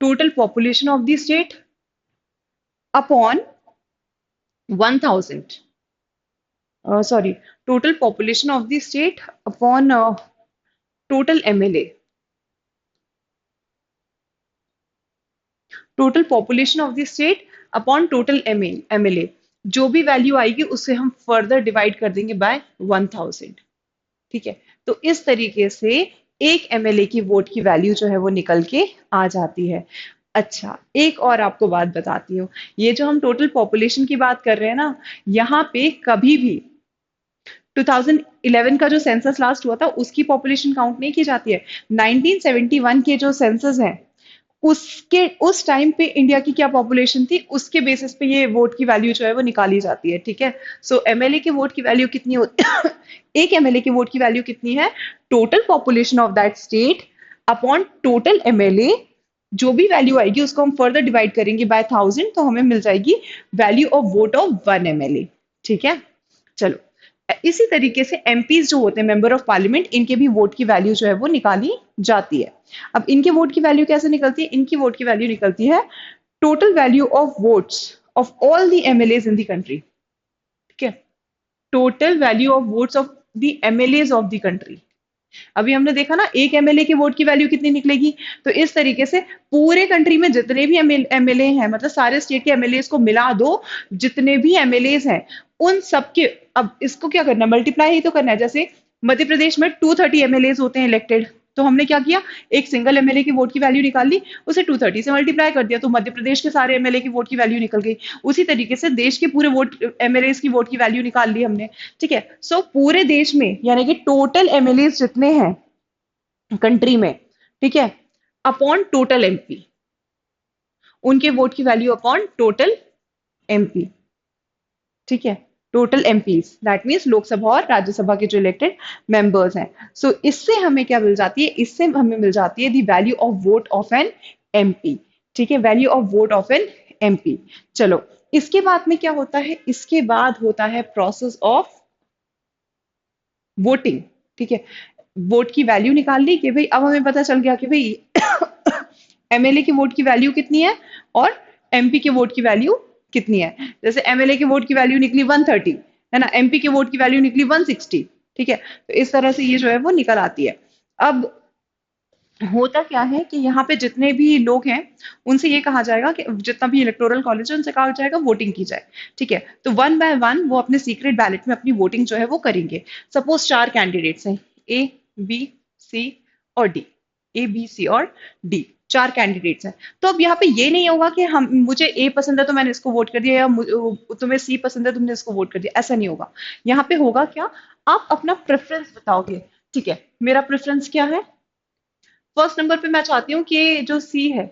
total population of the state upon 1000, sorry, total population of the state upon total MLA, total population of the state upon total MLA, जो भी वैल्यू आएगी उससे हम फर्दर डिवाइड कर देंगे bye 1000। ठीक है, तो इस तरीके से एक एमएलए की वोट की वैल्यू जो है वो निकल के आ जाती है। अच्छा, एक और आपको बात बताती हूँ, ये जो हम टोटल पॉपुलेशन की बात कर रहे हैं ना, यहाँ पे कभी भी 2011 का जो सेंसस लास्ट हुआ था उसकी पॉपुलेशन काउंट नहीं की जाती है। 1971 के जो सेंसस हैं उसके उस टाइम पे इंडिया की क्या पॉपुलेशन थी उसके बेसिस पे ये वोट की वैल्यू जो है वो निकाली जाती है। ठीक है, सो एमएलए की वोट की वैल्यू कितनी होती एक एमएलए की वोट की वैल्यू कितनी है, total population of that state upon total MLA, जो भी वैल्यू आएगी उसको हम फर्दर डिवाइड करेंगे बाय 1000, तो हमें मिल जाएगी value of vote of 1 MLA. ठीक है, चलो इसी तरीके से एमपीज जो होते हैं, मेंबर ऑफ पार्लियामेंट, इनके भी वोट की वैल्यू जो है वो निकाली जाती है। अब इनके वोट की वैल्यू कैसे निकलती है, इनकी वोट की वैल्यू निकलती है total value of votes of all the MLA in the country. ठीक है, total value of votes of the MLA of the country. अभी हमने देखा ना एक एमएलए की वोट की वैल्यू कितनी निकलेगी, तो इस तरीके से पूरे कंट्री में जितने भी एमएलए हैं, मतलब सारे स्टेट के एमएलए को मिला दो, जितने भी एमएलए हैं उन सबके, अब इसको क्या करना है, मल्टीप्लाई ही तो करना है। जैसे मध्य प्रदेश में 230 एमएलए होते हैं इलेक्टेड, तो हमने क्या किया, एक सिंगल एमएलए की वोट की वैल्यू निकाल ली, उसे 230 से मल्टीप्लाई कर दिया, तो मध्य प्रदेश के सारे एमएलए की वोट की वैल्यू निकल गई। उसी तरीके से देश के पूरे वोट एमएलए की वोट की वैल्यू निकाल ली हमने। ठीक है, सो पूरे देश में यानी कि टोटल एमएलए जितने हैं कंट्री में, ठीक है, अपॉन टोटल एमपी, उनके वोट की वैल्यू अपॉन टोटल एमपी। ठीक है, total MPs, that means Lok Sabha और राज्यसभा के जो इलेक्टेड मेंबर्स हैं। सो इससे हमें क्या मिल जाती है, इससे हमें मिल जाती है the value of vote of an MP. ठीक है, value of vote of an MP. चलो, इसके बाद में क्या होता है, इसके बाद होता है प्रोसेस ऑफ वोटिंग। ठीक है, वोट की वैल्यू निकाल ली कि भाई, अब हमें पता चल गया कि भाई एमएलए की वोट की वैल्यू कितनी है और एमपी के वोट की वैल्यू कितनी है। जैसे एमएलए के वोट की वैल्यू निकली 130, है ना, एमपी के वोट की वैल्यू निकली 160। ठीक है, तो इस तरह से ये जो है वो निकल आती है। अब होता क्या है कि यहाँ पे जितने भी लोग हैं उनसे ये कहा जाएगा कि जितना भी इलेक्टोरल कॉलेज है उनसे कहा जाएगा वोटिंग की जाए। ठीक है, तो वन बाय वन वो अपने सीक्रेट बैलेट में अपनी वोटिंग जो है वो करेंगे। सपोज 4 कैंडिडेट्स हैं, ए, बी, सी और डी। ए, बी, सी और डी, 4 कैंडिडेट्स हैं। तो अब यहाँ पे ये नहीं होगा कि हम, मुझे ए पसंद है तो मैंने इसको वोट कर दिया, या तुम्हें सी पसंद है तुमने इसको वोट कर दिया, ऐसा नहीं होगा। यहाँ पे होगा क्या, आप अपना प्रेफरेंस बताओगे। ठीक है, मेरा प्रेफरेंस क्या है, फर्स्ट नंबर पे मैं चाहती हूँ कि जो सी है,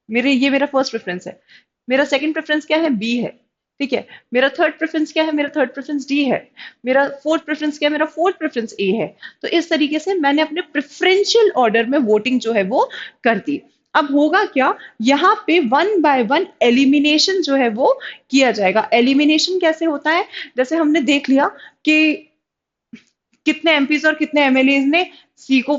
ये मेरा फर्स्ट प्रेफरेंस है। मेरा सेकंड प्रेफरेंस क्या है, बी है। ठीक है, मेरा थर्ड प्रेफरेंस क्या है, मेरा थर्ड प्रेफरेंस डी है। मेरा फोर्थ प्रेफरेंस क्या है, मेरा फोर्थ प्रेफरेंस ए है। तो इस तरीके से मैंने अपने प्रेफरेंशियल ऑर्डर में वोटिंग जो है वो कर दी। अब होगा क्या, यहाँ पे वन बाय वन एलिमिनेशन जो है वो किया जाएगा। एलिमिनेशन कैसे होता है, जैसे हमने देख लिया कि कितने एमपीज और कितने एमएलए ने सी को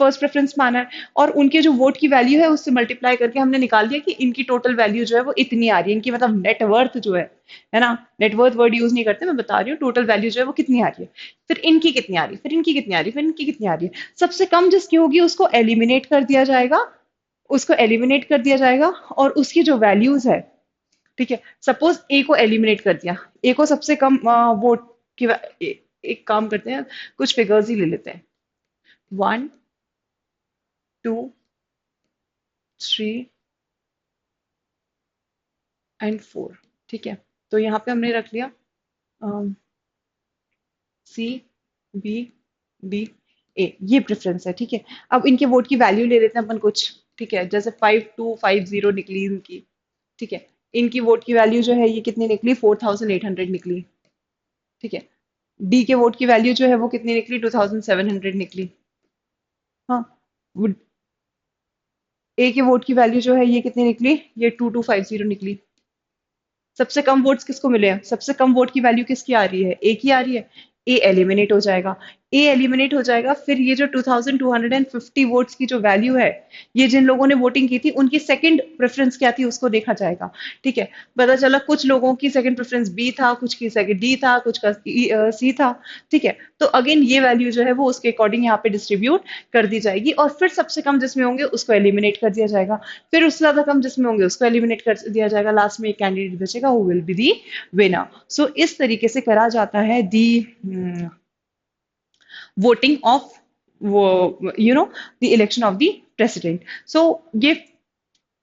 फर्स्ट प्रेफरेंस माना है, और उनके जो वोट की वैल्यू है उससे मल्टीप्लाई करके हमने निकाल दिया कि इनकी टोटल वैल्यू जो है वो इतनी आ रही है, इनकी मतलब नेटवर्थ जो है ना, नेटवर्थ वर्ड यूज नहीं करते, मैं बता रही हूँ टोटल वैल्यू जो है वो कितनी आ रही है। फिर इनकी कितनी आ रही है, फिर इनकी कितनी आ रही है, फिर इनकी कितनी आ रही है। सबसे कम जिसकी होगी उसको एलिमिनेट कर दिया जाएगा, उसको एलिमिनेट कर दिया जाएगा, और उसकी जो वैल्यूज है, ठीक है, सपोज ए को एलिमिनेट कर दिया, ए को सबसे कम वोट की एक काम करते हैं, कुछ फिगर्स ही ले लेते हैं, 1, 2, 3 एंड 4। ठीक है, तो यहाँ पे हमने रख लिया सी, बी, डी, ए, ये प्रेफरेंस है। ठीक है, अब इनके वोट की वैल्यू ले लेते हैं अपन कुछ। ठीक है, जैसे 5250 निकली इनकी। ठीक है, इनकी वोट की वैल्यू जो है ये कितनी निकली, 4800 निकली। ठीक है, डी के वोट की वैल्यू जो है वो कितनी निकली, 2700 निकली। हाँ, ए के वोट की वैल्यू जो है ये कितनी निकली, ये 2250 निकली। सबसे कम वोट्स किसको मिले हैं, सबसे कम वोट की वैल्यू किसकी आ रही है, ए की आ रही है। ए एलिमिनेट हो जाएगा, ए एलिमिनेट हो जाएगा। फिर ये जो 2250 वोट्स की जो वैल्यू है, ये जिन लोगों ने वोटिंग की थी उनकी सेकंड प्रेफरेंस क्या थी उसको देखा जाएगा। ठीक है, पता चला कुछ लोगों की सेकंड प्रेफरेंस बी था, कुछ की सेकंड डी था, कुछ का सी था। ठीक है, तो अगेन ये वैल्यू जो है वो उसके अकॉर्डिंग यहाँ पे डिस्ट्रीब्यूट कर दी जाएगी, और फिर सबसे कम जिसमें होंगे उसको एलिमिनेट कर दिया जाएगा। फिर उससे ज्यादा कम जिसमें होंगे उसको एलिमिनेट कर दिया जाएगा, लास्ट में एक कैंडिडेट बचेगा, वो will be the winner. So इस तरीके से करा जाता है दी वोटिंग ऑफ वो the election of the president. So ये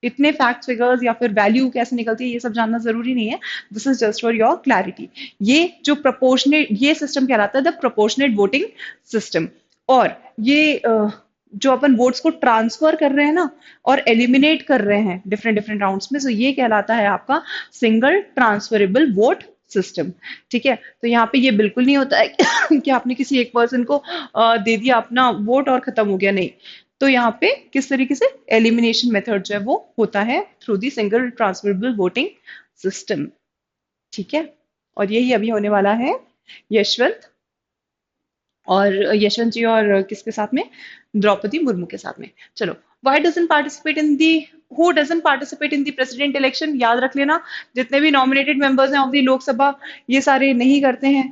इतने फैक्ट फिगर्स या फिर वैल्यू कैसे निकलती है ये सब जानना जरूरी नहीं है, this is just for your clarity. ये जो प्रोपोर्शनेट, ये सिस्टम कहलाता है द प्रोपोर्शनेट वोटिंग सिस्टम। और ये जो अपन वोट्स को ट्रांसफर कर रहे हैं ना और एलिमिनेट कर रहे हैं डिफरेंट डिफरेंट राउंड्स में, सो ये कहलाता है आपका सिंगल ट्रांसफरेबल वोट सिस्टम। ठीक है, तो यहाँ पे ये बिल्कुल नहीं होता है कि आपने किसी एक पर्सन को दे दिया अपना वोट और खत्म हो गया, नहीं। तो यहाँ पे किस तरीके से एलिमिनेशन मेथड जो है वो होता है through the single transferable voting system. ठीक है, और यही अभी होने वाला है यशवंत और यशवंत जी और किसके साथ में, द्रौपदी मुर्मू के साथ में। चलो, why doesn't participate in the who doesn't participate in the president election, याद रख लेना, जितने भी नॉमिनेटेड मेंबर्स हैं ऑफ द लोकसभा ये सारे नहीं करते हैं।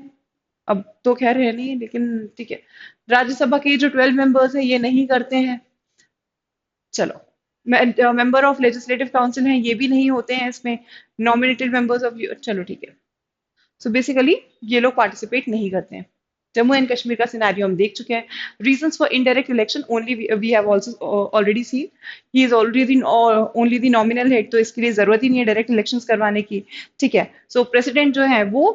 अब तो खैर है नहीं, लेकिन ठीक है, राज्यसभा के जो 12 मेंबर्स हैं ये नहीं करते हैं। चलो, मेंबर ऑफ लेजिस्लेटिव काउंसिल हैं ये भी नहीं होते हैं इसमें, नॉमिनेटेड मेंबर्स ऑफ, चलो ठीक है। सो बेसिकली ये लोग पार्टिसिपेट नहीं करते हैं। जम्मू एंड कश्मीर का सिनेरियो हम देख चुके हैं। Reasons for indirect election only we have also already seen, he is already only the nominal head, तो इसके लिए जरूरत ही नहीं है डायरेक्ट इलेक्शंस करवाने की। ठीक है, सो प्रेसिडेंट जो है वो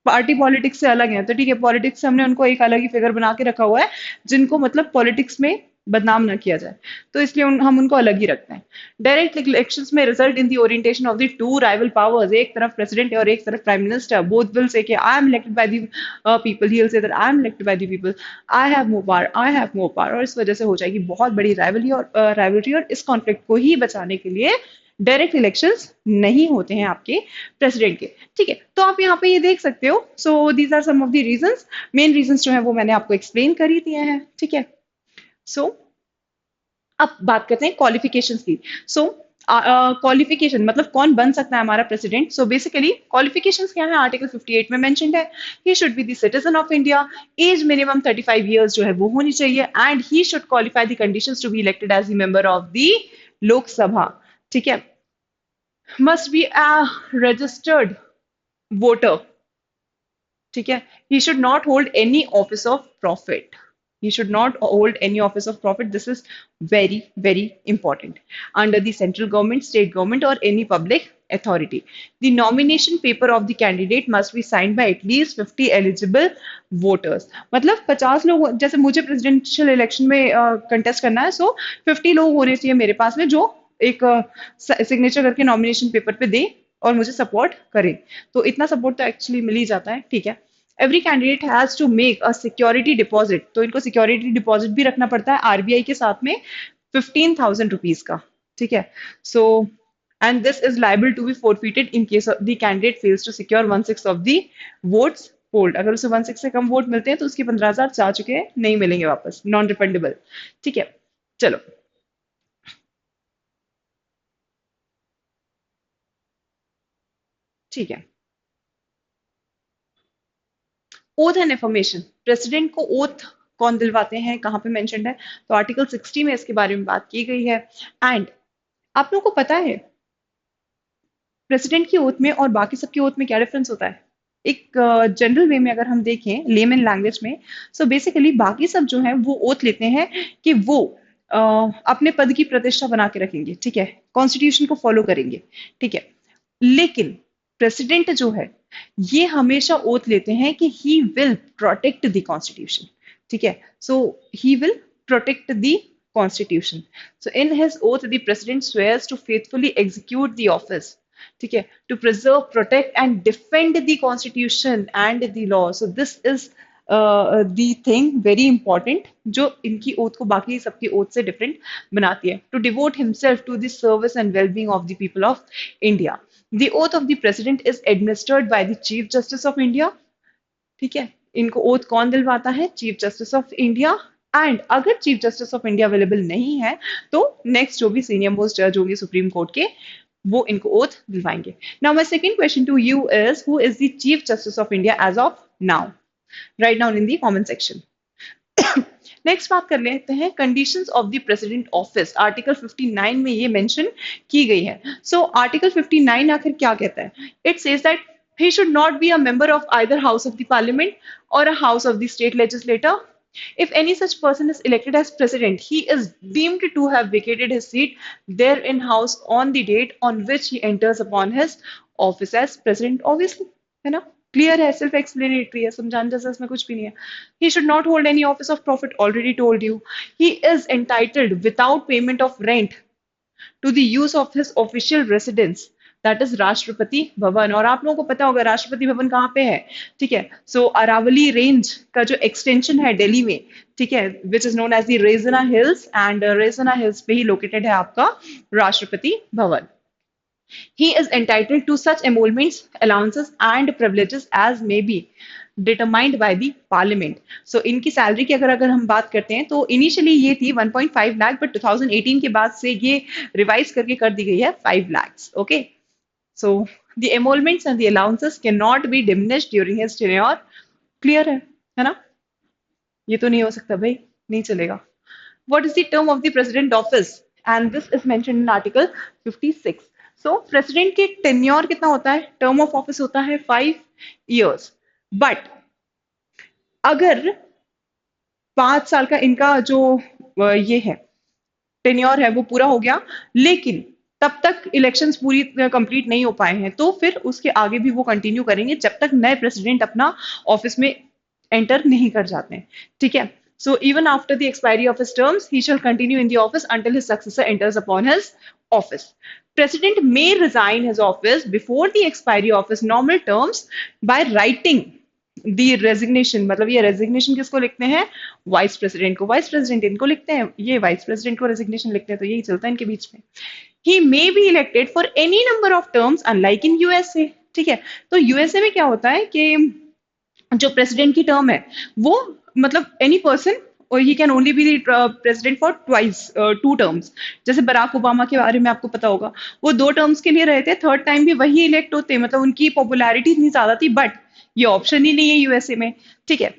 पार्टी पॉलिटिक्स से अलग है, तो ठीक है, पॉलिटिक्स से हमने उनको एक अलग ही फिगर बना के रखा हुआ है, जिनको मतलब पॉलिटिक्स में बदनाम ना किया जाए, तो इसलिए हम उनको अलग ही रखते हैं। डायरेक्ट इलेक्शंस में result in the orientation of the two rival powers, एक तरफ प्रेसिडेंट है और एक तरफ prime minister, both will say कि I am elected by the people, he will say that I am elected by the people, I have more power, I have more power, और इस वजह से हो जाएगी बहुत बड़ी राइवलरी, और इस कॉन्फ्लिक्ट को ही बचाने के लिए डायरेक्ट इलेक्शंस नहीं होते हैं आपके प्रेसिडेंट के। ठीक है, तो आप यहाँ पे ये देख सकते हो। So these are some of the reasons, main reasons जो है वो मैंने आपको एक्सप्लेन कर ही दिए हैं। ठीक है, सो अब बात करते हैं क्वालिफिकेशंस की। सो क्वालिफिकेशन मतलब कौन बन सकता है हमारा प्रेसिडेंट। सो बेसिकली क्वालिफिकेशंस क्या है, आर्टिकल 58 में मेंशन्ड है, he should be the citizen of India, as minimum 35 years जो है वो होनी चाहिए, and he should qualify the conditions to be elected as the member of the Lok Sabha. ठीक है, must be a registered voter. ठीक है, he should not hold any office of profit, he should not hold any office of profit, this is very very important, under the central government, state government or any public authority. The nomination paper of the candidate must be signed by at least 50 eligible voters, मतलब 50 लोग, जैसे मुझे presidential election में contest करना है, सो 50 लोग होने चाहिए मेरे पास में जो एक सिग्नेचर करके नॉमिनेशन पेपर पे दे और मुझे सपोर्ट करे। तो इतना सपोर्ट तो एक्चुअली मिल ही जाता है। ठीक है, every candidate has to make a security deposit, तो इनको सिक्योरिटी डिपॉजिट भी रखना पड़ता है आरबीआई के साथ में 15,000 रुपीज का। ठीक है, so and this is liable to be forfeited in case the candidate fails to secure 1/6 of the votes polled, अगर उसे 1/6 से कम वोट मिलते हैं तो उसके 15,000 जा चुके हैं, नहीं मिलेंगे वापस, नॉन रिफंडेबल। ठीक है, चलो ठीक है। ओथ एंड एफर्मेशन, प्रेसिडेंट को ओथ कौन दिलवाते हैं, कहाँ पे मेंशन्ड है, तो आर्टिकल 60 में इसके बारे में बात की गई है। एंड आप लोगों को पता है प्रेसिडेंट की ओथ में और बाकी सबकी ओथ में क्या डिफरेंस होता है। एक जनरल वे में अगर हम देखें लेमन लैंग्वेज में, सो बेसिकली बाकी सब जो है वो ओथ लेते हैं कि वो अपने पद की प्रतिष्ठा बना के रखेंगे, ठीक है, कॉन्स्टिट्यूशन को फॉलो करेंगे। ठीक है, लेकिन प्रेसिडेंट जो है ये हमेशा ओथ लेते हैं कि he will protect the constitution. ठीक है, so he will protect the constitution. So in his oath the president swears to faithfully execute the office, ठीक है, to preserve, protect and defend the constitution and the law. So this is the thing very important जो इनकी oath को बाकी सबकी oath से different बनाती है। To devote himself to the service and wellbeing of the people of India. The oath of the president is administered by the chief justice of India. ठीक है, इनको ओथ कौन दिलवाता है, chief justice of India. And अगर chief justice of India available नहीं है तो नेक्स्ट जो भी सीनियर मोस्ट जज होंगे सुप्रीम कोर्ट के वो इनको ओथ दिलवाएंगे। Now my second question to you is who is the chief justice of India as of now, write down in the comment section. Next बात कर लेते हैं conditions of the president office, article 59 में ये mention की गई है। So article 59 आखिर क्या कहता है, it says that he should not be a member of either house of the parliament or a house of the state legislature. If any such person is elected as president, he is deemed to have vacated his seat there in house on the date on which he enters upon his office as president, obviously, है ना, clear है, self explanatory है, समझाने जैसा इसमें कुछ भी नहीं है। He should not hold any office of profit, already told you. He is entitled without payment of rent to the use of his official residence, that is Rashtrapati Bhavan. और आप लोगों को पता होगा राष्ट्रपति भवन कहाँ पे है। ठीक है, सो अरावली रेंज का जो एक्सटेंशन है दिल्ली में, ठीक है, which is known as the Raisina Hills, and Raisina Hills पे ही लोकेटेड है आपका Rashtrapati Bhavan. He is entitled to such emoluments, allowances and privileges as may be determined by the parliament. So इनकी सैलरी की अगर हम बात करते हैं तो इनिशियली ये थी 1.5 लाख, बट 2018 के बाद से ये रिवाइज करके कर दी गई है 5 lakhs. Okay, so the emoluments and the allowances cannot be diminished during his tenure. Clear है ना, ये तो नहीं हो सकता भाई, नहीं चलेगा। What is the term of the president office? And this is mentioned in article 56. So president के tenure कितना होता है, term of office होता है 5 years. But अगर 5 साल का इनका जो ये है टेन्योर है वो पूरा हो गया, लेकिन तब तक इलेक्शंस पूरी कंप्लीट नहीं हो पाए हैं, तो फिर उसके आगे भी वो कंटिन्यू करेंगे जब तक नए प्रेसिडेंट अपना ऑफिस में एंटर नहीं कर जाते हैं। ठीक है, So even after the expiry of his terms, he shall continue in the office until his successor enters upon his office. President may resign his office before the expiry of his normal terms by writing the resignation. मतलब ये resignation किसको लिखते हैं? Vice president को. Vice president इनको लिखते हैं, ये वाइस प्रेसिडेंट को रेजिग्नेशन लिखते हैं. तो यही चलता है इनके बीच में. He may be elected for any number of terms unlike in USA. ठीक है, तो यूएसए में क्या होता है कि जो प्रेसिडेंट की टर्म है वो मतलब एनी पर्सन और he can only be president for twice 2 terms. जैसे बराक ओबामा के बारे में आपको पता होगा, वो 2 टर्म्स के लिए रहे थे, थर्ड टाइम भी वही इलेक्ट होते, मतलब उनकी पॉपुलैरिटी इतनी ज्यादा थी, बट ये ऑप्शन ही नहीं है यूएसए में. ठीक है,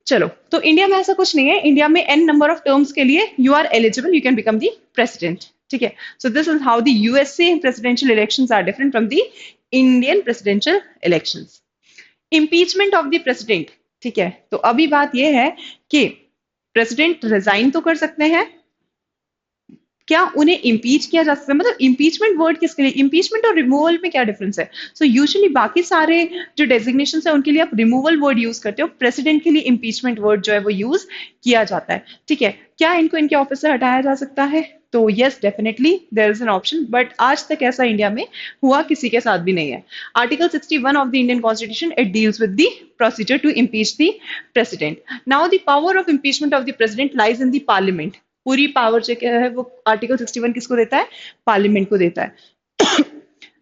चलो, तो इंडिया में ऐसा कुछ नहीं है. इंडिया में एन नंबर ऑफ टर्म्स के लिए you are eligible, you can become the president. ठीक है, so this is how the USA presidential elections are different from the Indian presidential elections. Impeachment of the president. ठीक है, तो अभी बात यह है कि प्रेसिडेंट रिजाइन तो कर सकते हैं, क्या उन्हें इम्पीच किया जा सकता है? मतलब इम्पीचमेंट वर्ड किसके लिए? इम्पीचमेंट और रिमूवल में क्या डिफरेंस है? सो यूजुअली बाकी सारे जो डेजिग्नेशन है उनके लिए आप रिमूवल वर्ड यूज करते हो, प्रेसिडेंट के लिए इम्पीचमेंट वर्ड जो है वो यूज किया जाता है. ठीक है, क्या इनको इनके ऑफिस से हटाया जा सकता है? तो yes, definitely there is an option, but आज तक ऐसा इंडिया में हुआ किसी के साथ भी नहीं है. Article 61 of the Indian constitution it deals with the procedure to impeach the president. Now the power of impeachment of the president lies in the parliament. पूरी पावर जो क्या है वो आर्टिकल 61 किसको देता है? पार्लियामेंट को देता है.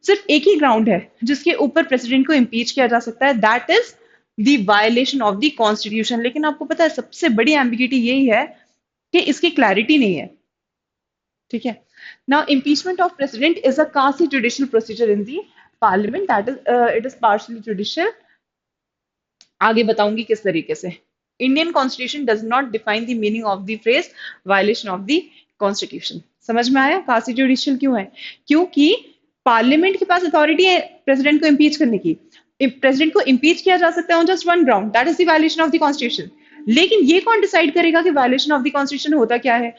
सिर्फ एक ही ग्राउंड है जिसके ऊपर प्रेसिडेंट को इम्पीच किया जा सकता है, that is the violation of the constitution. लेकिन आपको पता है सबसे बड़ी एम्बिगिटी यही है कि इसकी क्लैरिटी नहीं है. ठीक है, now impeachment of president is a costly judicial procedure in the parliament, that is it is partially judicial. आगे बताऊंगी किस तरीके से. Indian constitution does not define the meaning of the phrase violation of the constitution. समझ में आया costly judicial क्यों है? क्योंकि पार्लियामेंट के पास अथॉरिटी है प्रेसिडेंट को इम्पीच करने की. प्रेसिडेंट को इम्पीच किया जा सकता है on just one ground, that is the violation of the constitution. लेकिन ये कौन डिसाइड करेगा कि वायलेशन ऑफ द कॉन्स्टिट्यूशन होता क्या है?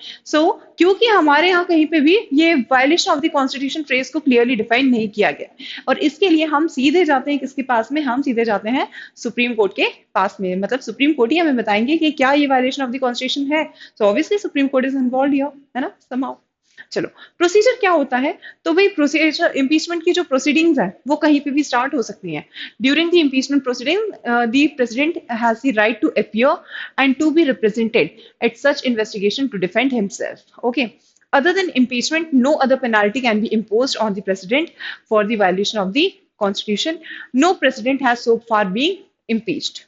क्योंकि हमारे यहाँ कहीं पे भी ये violation of the constitution phrase को क्लियरली डिफाइन नहीं किया गया, और इसके लिए हम सीधे जाते हैं किसके पास में? हम सीधे जाते हैं सुप्रीम कोर्ट के पास में. मतलब सुप्रीम कोर्ट ही हमें बताएंगे कि क्या ये वायलेशन ऑफ द कॉन्स्टिट्यूशन है. So obviously supreme court is involve here, है ना, समहाउ. चलो, प्रोसीजर क्या होता है? तो भाई प्रोसीजर, इम्पीचमेंट की जो प्रोसीडिंग्स है वो कहीं पे भी स्टार्ट हो सकती हैं. During the impeachment proceeding the president has the right to appear and to be represented at such investigation to defend himself. Okay, other than impeachment, no other penalty can be imposed on the president for the violation of the constitution. No president has so far been impeached.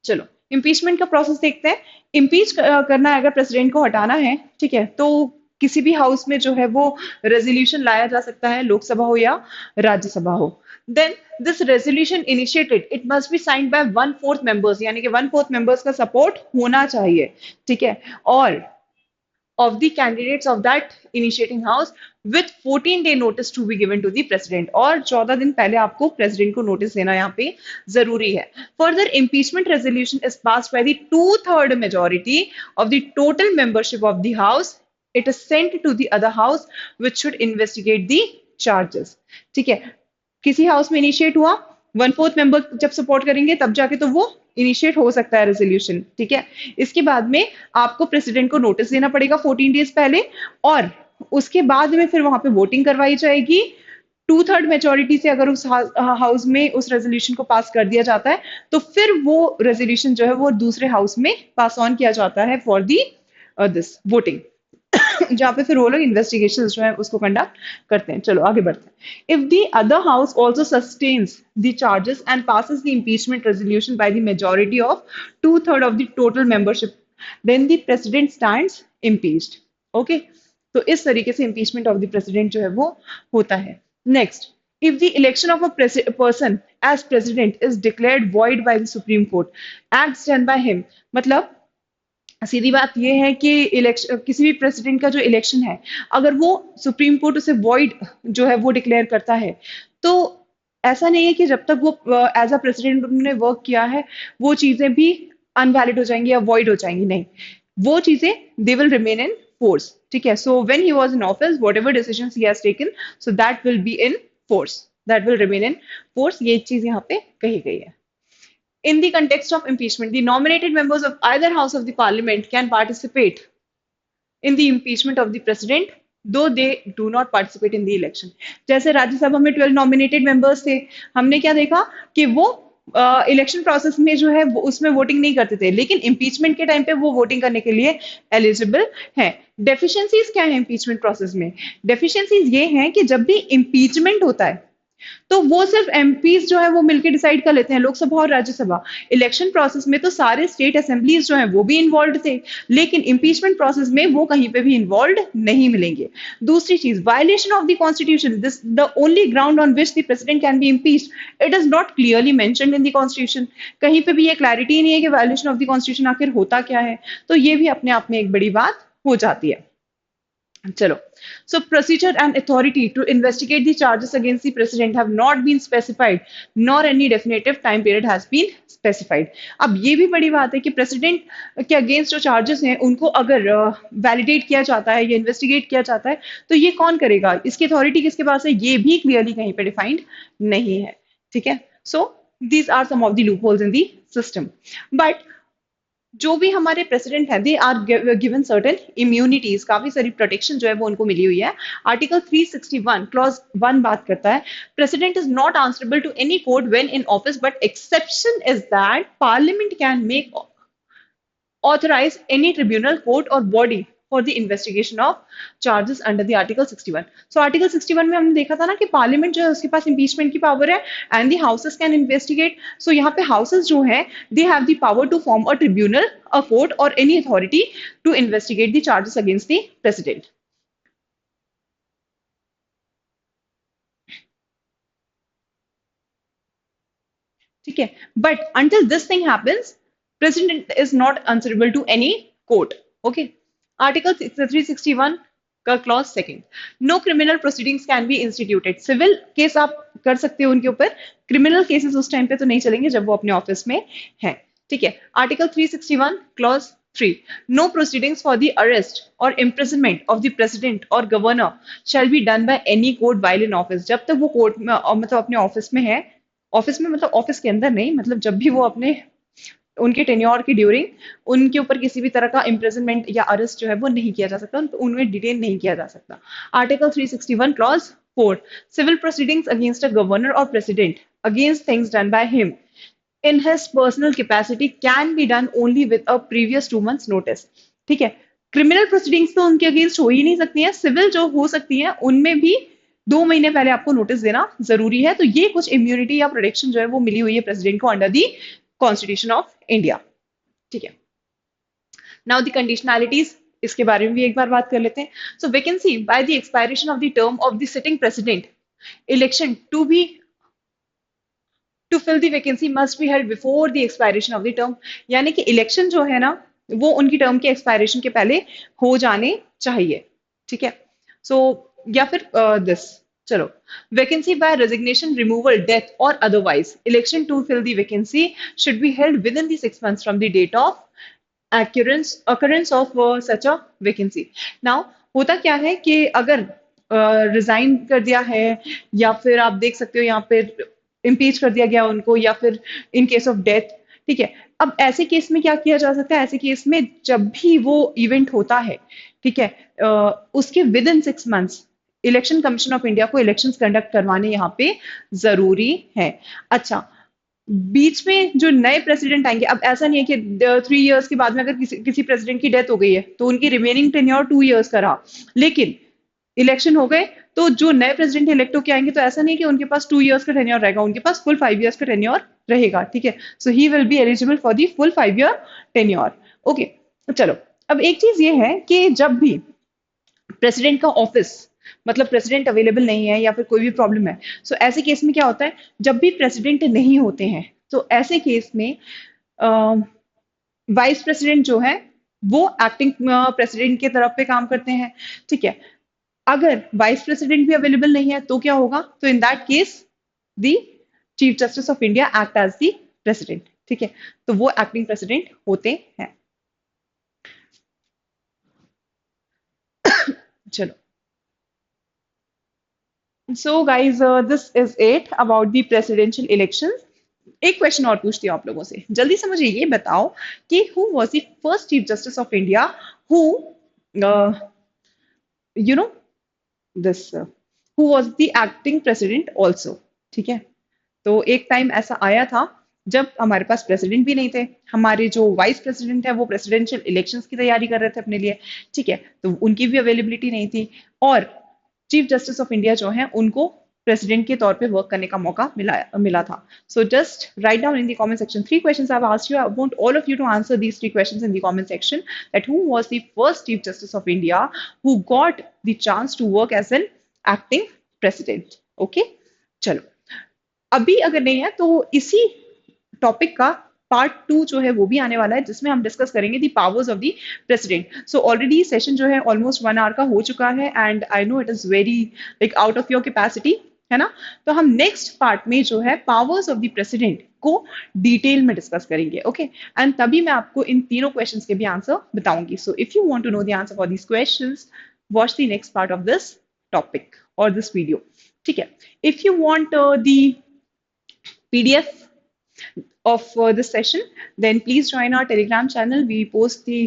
चलो, impeachment का process देखते हैं. Impeach करना है, अगर president को हटाना है, ठीक है, तो किसी भी हाउस में जो है वो रेजोल्यूशन लाया जा सकता है, लोकसभा हो या राज्यसभा हो. Then this resolution initiated it must be signed by 1/4 members, यानी कि 1/4 मेंबर्स का सपोर्ट होना चाहिए. ठीक है, और of the candidates of that initiating house with 14-day notice to be given to the president. और 14 दिन पहले आपको प्रेसिडेंट को नोटिस देना यहाँ पे जरूरी है. Further, impeachment resolution is passed by the 2/3 majority of the total membership of the house. It is sent to the other house which should investigate the charges. ठीक है, किसी हाउस में इनिशिएट हुआ, 1/4 मेंबर जब सपोर्ट करेंगे तब जाके तो वो इनिशिएट हो सकता है रेजोल्यूशन. ठीक है, इसके बाद में आपको प्रेसिडेंट को नोटिस देना पड़ेगा 14 डेज पहले, और उसके बाद में फिर वहां पे वोटिंग करवाई जाएगी. 2/3 मेजोरिटी से अगर उस हाउस में उस रेजोल्यूशन को पास कर दिया जाता है तो फिर वो रेजोल्यूशन जो है वो दूसरे हाउस में पास ऑन किया जाता है फॉर दी दिस वोटिंग, जहां पे फिर वो लोग इन्वेस्टिगेशन जो है उसको कंडक्ट करते हैं. चलो आगे बढ़ते हैं. If the other house also sustains the charges and passes the impeachment resolution by the majority of 2/3 of the total membership, then the president stands impeached. Okay, तो इस तरीके से इम्पीचमेंट ऑफ द प्रेसिडेंट जो है वो होता है. Next, if the election of a person as president is declared void by the Supreme Court, acts done by him, मतलब सीधी बात यह है कि इलेक्शन, किसी भी प्रेसिडेंट का जो इलेक्शन है अगर वो सुप्रीम कोर्ट उसे वॉइड जो है वो डिक्लेयर करता है, तो ऐसा नहीं है कि जब तक वो एज अ प्रेसिडेंट उन्होंने वर्क किया है वो चीजें भी अनवैलिड हो जाएंगी या वॉइड हो जाएंगी. नहीं, वो चीजें they will remain in force. ठीक है, so when he was in office what ever decision he has taken, so that will be in force, that will remain in force. ये चीज यहाँ पे कही गई है. In the context of impeachment, the nominated members of either house of the parliament can participate in the impeachment of the president, though they do not participate in the election. जैसे राज्यसभा में 12 nominated members थे, हमने क्या देखा कि वो election process में जो है उसमें वोटिंग नहीं करते थे, लेकिन इम्पीचमेंट के टाइम पे वो वोटिंग करने के लिए एलिजिबल है। डेफिशिएंसीज क्या है इम्पीचमेंट प्रोसेस में? डेफिशिएंसीज ये हैं कि जब भी इम्पीचमेंट होता है तो वो सिर्फ एमपीज जो है वो मिलकर डिसाइड कर लेते हैं, लोकसभा और राज्यसभा। इलेक्शन प्रोसेस में तो सारे स्टेट असेंबलीज जो है वो भी इन्वॉल्व थे, लेकिन इम्पीचमेंट प्रोसेस में वो कहीं पे भी इन्वॉल्व नहीं मिलेंगे। दूसरी चीज, violation of the constitution, this the only ground on which the president can be impeached, it is not clearly mentioned in the constitution. कहीं पे भी ये क्लैरिटी नहीं है कि वायलेशन ऑफ द कॉन्स्टिट्यूशन आखिर होता क्या है, तो ये भी अपने आप में एक बड़ी बात हो जाती है। चलो, so procedure and authority to investigate the charges against the president have not been specified, nor any definitive time period has been specified. अब ये भी बड़ी बात है कि प्रेसिडेंट के अगेंस्ट जो चार्जेस हैं उनको अगर वैलिडेट किया जाता है या इन्वेस्टिगेट किया जाता है तो ये कौन करेगा, इसकी अथॉरिटी किसके पास है, ये भी क्लियरली कहीं पे डिफाइंड नहीं है। ठीक है, so these are some of the loopholes in the system. But जो भी हमारे प्रेसिडेंट हैं, they are given certain immunities, काफी सारी प्रोटेक्शन जो है वो उनको मिली हुई है। आर्टिकल 361 क्लॉज 1 बात करता है, president is not answerable to any court when in office, but exception is that parliament can make authorize any tribunal, court or body for the investigation of charges under the article 61. So article 61 में हमने देखा था ना कि parliament जो है उसके पास impeachment की पावर है and the houses can investigate. So यहाँ पे houses जो है they have the power to form a tribunal, a court or any authority to investigate the charges against the president. ठीक है, but until this thing happens, president is not answerable to any court. Okay, article 361 का clause second, no criminal proceedings can be instituted. Civil case आप कर सकते हो उनके ऊपर, criminal cases उस टाइम पे तो नहीं चलेंगे जब वो अपने ऑफिस में हैं। ठीक है, article 361 clause 3, no proceedings for the arrest or imprisonment of the president or governor shall be done by any court while in office। जब तक वो कोर्ट में मतलब अपने ऑफिस में है, ऑफिस में मतलब ऑफिस के अंदर नहीं, मतलब जब भी वो अपने उनके टेन्योर की ड्यूरिंग उनके ऊपर किसी भी तरह का इम्प्रिजनमेंट या अरेस्ट जो है वो नहीं किया जा सकता, उनमें डिटेन नहीं किया जा सकता। Article 361 clause 4, civil proceedings against a governor और president against things done by him in his personal capacity can be done only with a previous 2 months notice। ठीक है, क्रिमिनल प्रोसीडिंग्स तो उनके अगेंस्ट हो ही नहीं सकती हैं, सिविल जो हो सकती हैं उनमें भी 2 महीने पहले आपको नोटिस देना जरूरी है। तो ये कुछ इम्यूनिटी या प्रोटेक्शन जो है वो मिली हुई है प्रेसिडेंट को under the constitution of India. ठीक है, नाउ द कंडीशनैलिटीज, इसके बारे में भी एक बार बात कर लेते हैं। So vacancy by the expiration of the term of the sitting president, election to be to fill the vacancy must be held before the expiration of the term। यानी कि इलेक्शन जो है ना वो उनकी टर्म के एक्सपायरेशन के पहले हो जाने चाहिए। ठीक है, सो या फिर दिस, चलो, vacancy by resignation, removal, death और otherwise, election to fill the vacancy should be held within the 6 months from the date of occurrence of such a vacancy। Now होता क्या है कि अगर रिजाइन कर दिया है या फिर आप देख सकते हो यहाँ पे इम्पीच कर दिया गया उनको, या फिर इन केस ऑफ डेथ। ठीक है, अब ऐसे केस में क्या किया जा सकता है, ऐसे केस में जब भी वो इवेंट होता है, ठीक है, उसके with in 6 months election commission of India को इलेक्शंस कंडक्ट करवाने यहाँ पे जरूरी है। अच्छा, बीच में जो नए प्रेसिडेंट आएंगे, अब ऐसा नहीं है कि 3 years के बाद में अगर किसी प्रेसिडेंट की डेथ हो गई है तो उनकी रिमेनिंग टेन्योर 2 years का रहा, लेकिन इलेक्शन हो गए तो जो नए प्रेसिडेंट इलेक्ट होकर आएंगे तो ऐसा नहीं है कि उनके पास 2 years का टेन्योर रहेगा, उनके पास फुल 5 years का टेन्योर रहेगा। ठीक है, so he will be eligible for the full 5 year tenure. Okay, चलो, अब एक चीज ये है कि जब भी प्रेसिडेंट का ऑफिस मतलब प्रेसिडेंट अवेलेबल नहीं है या फिर कोई भी प्रॉब्लम है, सो ऐसे केस में क्या होता है, जब भी प्रेसिडेंट नहीं होते हैं तो ऐसे केस में वाइस प्रेसिडेंट जो है वो एक्टिंग प्रेसिडेंट की तरफ पे काम करते हैं। ठीक है, अगर वाइस प्रेसिडेंट भी अवेलेबल नहीं है तो क्या होगा, तो in that case the chief justice of India act as the president. ठीक है, तो वो एक्टिंग प्रेसिडेंट होते हैं। चलो, so guys, this is it about the presidential elections। एक क्वेश्चन और पूछती हूँ आप लोगों से, जल्दी से मुझे ये बताओ कि who was the first chief justice of India who you know this who was the acting president also. ठीक है, तो एक टाइम ऐसा आया था जब हमारे पास प्रेसिडेंट भी नहीं थे, हमारे जो वाइस प्रेसिडेंट है वो प्रेसिडेंशियल इलेक्शंस की तैयारी कर रहे थे अपने लिए। ठीक है, तो उनकी भी अवेलेबिलिटी नहीं थी, और चीफ जस्टिस ऑफ इंडिया जो है उनको प्रेसिडेंट के तौर पे वर्क करने का मौका मिला मिला था। So just write down in the comment section three questions I have asked you. I want all of you to answer these three questions in the comment section, that who was the first chief justice of India who got the chance to work as an acting president. Okay, चलो, अभी अगर नहीं है तो इसी topic का part two जो है वो भी आने वाला है, जिसमें हम डिस्कस करेंगे दी powers of the president. So already session जो है ऑलमोस्ट 1 आवर का हो चुका है, and I know it is very like out of your capacity, है ना। तो हम नेक्स्ट पार्ट में जो है पावर्स ऑफ द प्रेसिडेंट को डिटेल में डिस्कस करेंगे। ओके, एंड तभी मैं आपको इन तीनों क्वेश्चंस के भी आंसर बताऊंगी। So if you want to know the answer for these questions, watch the next part of this topic और दिस वीडियो। ठीक है, if you want the PDF of this session, then please join our Telegram channel. We post the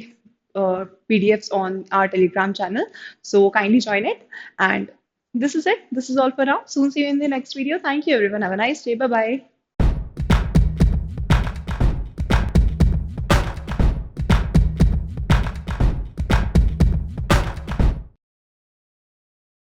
PDFs on our Telegram channel. So kindly join it. And this is it. This is all for now. Soon see you in the next video. Thank you everyone. Have a nice day. Bye bye.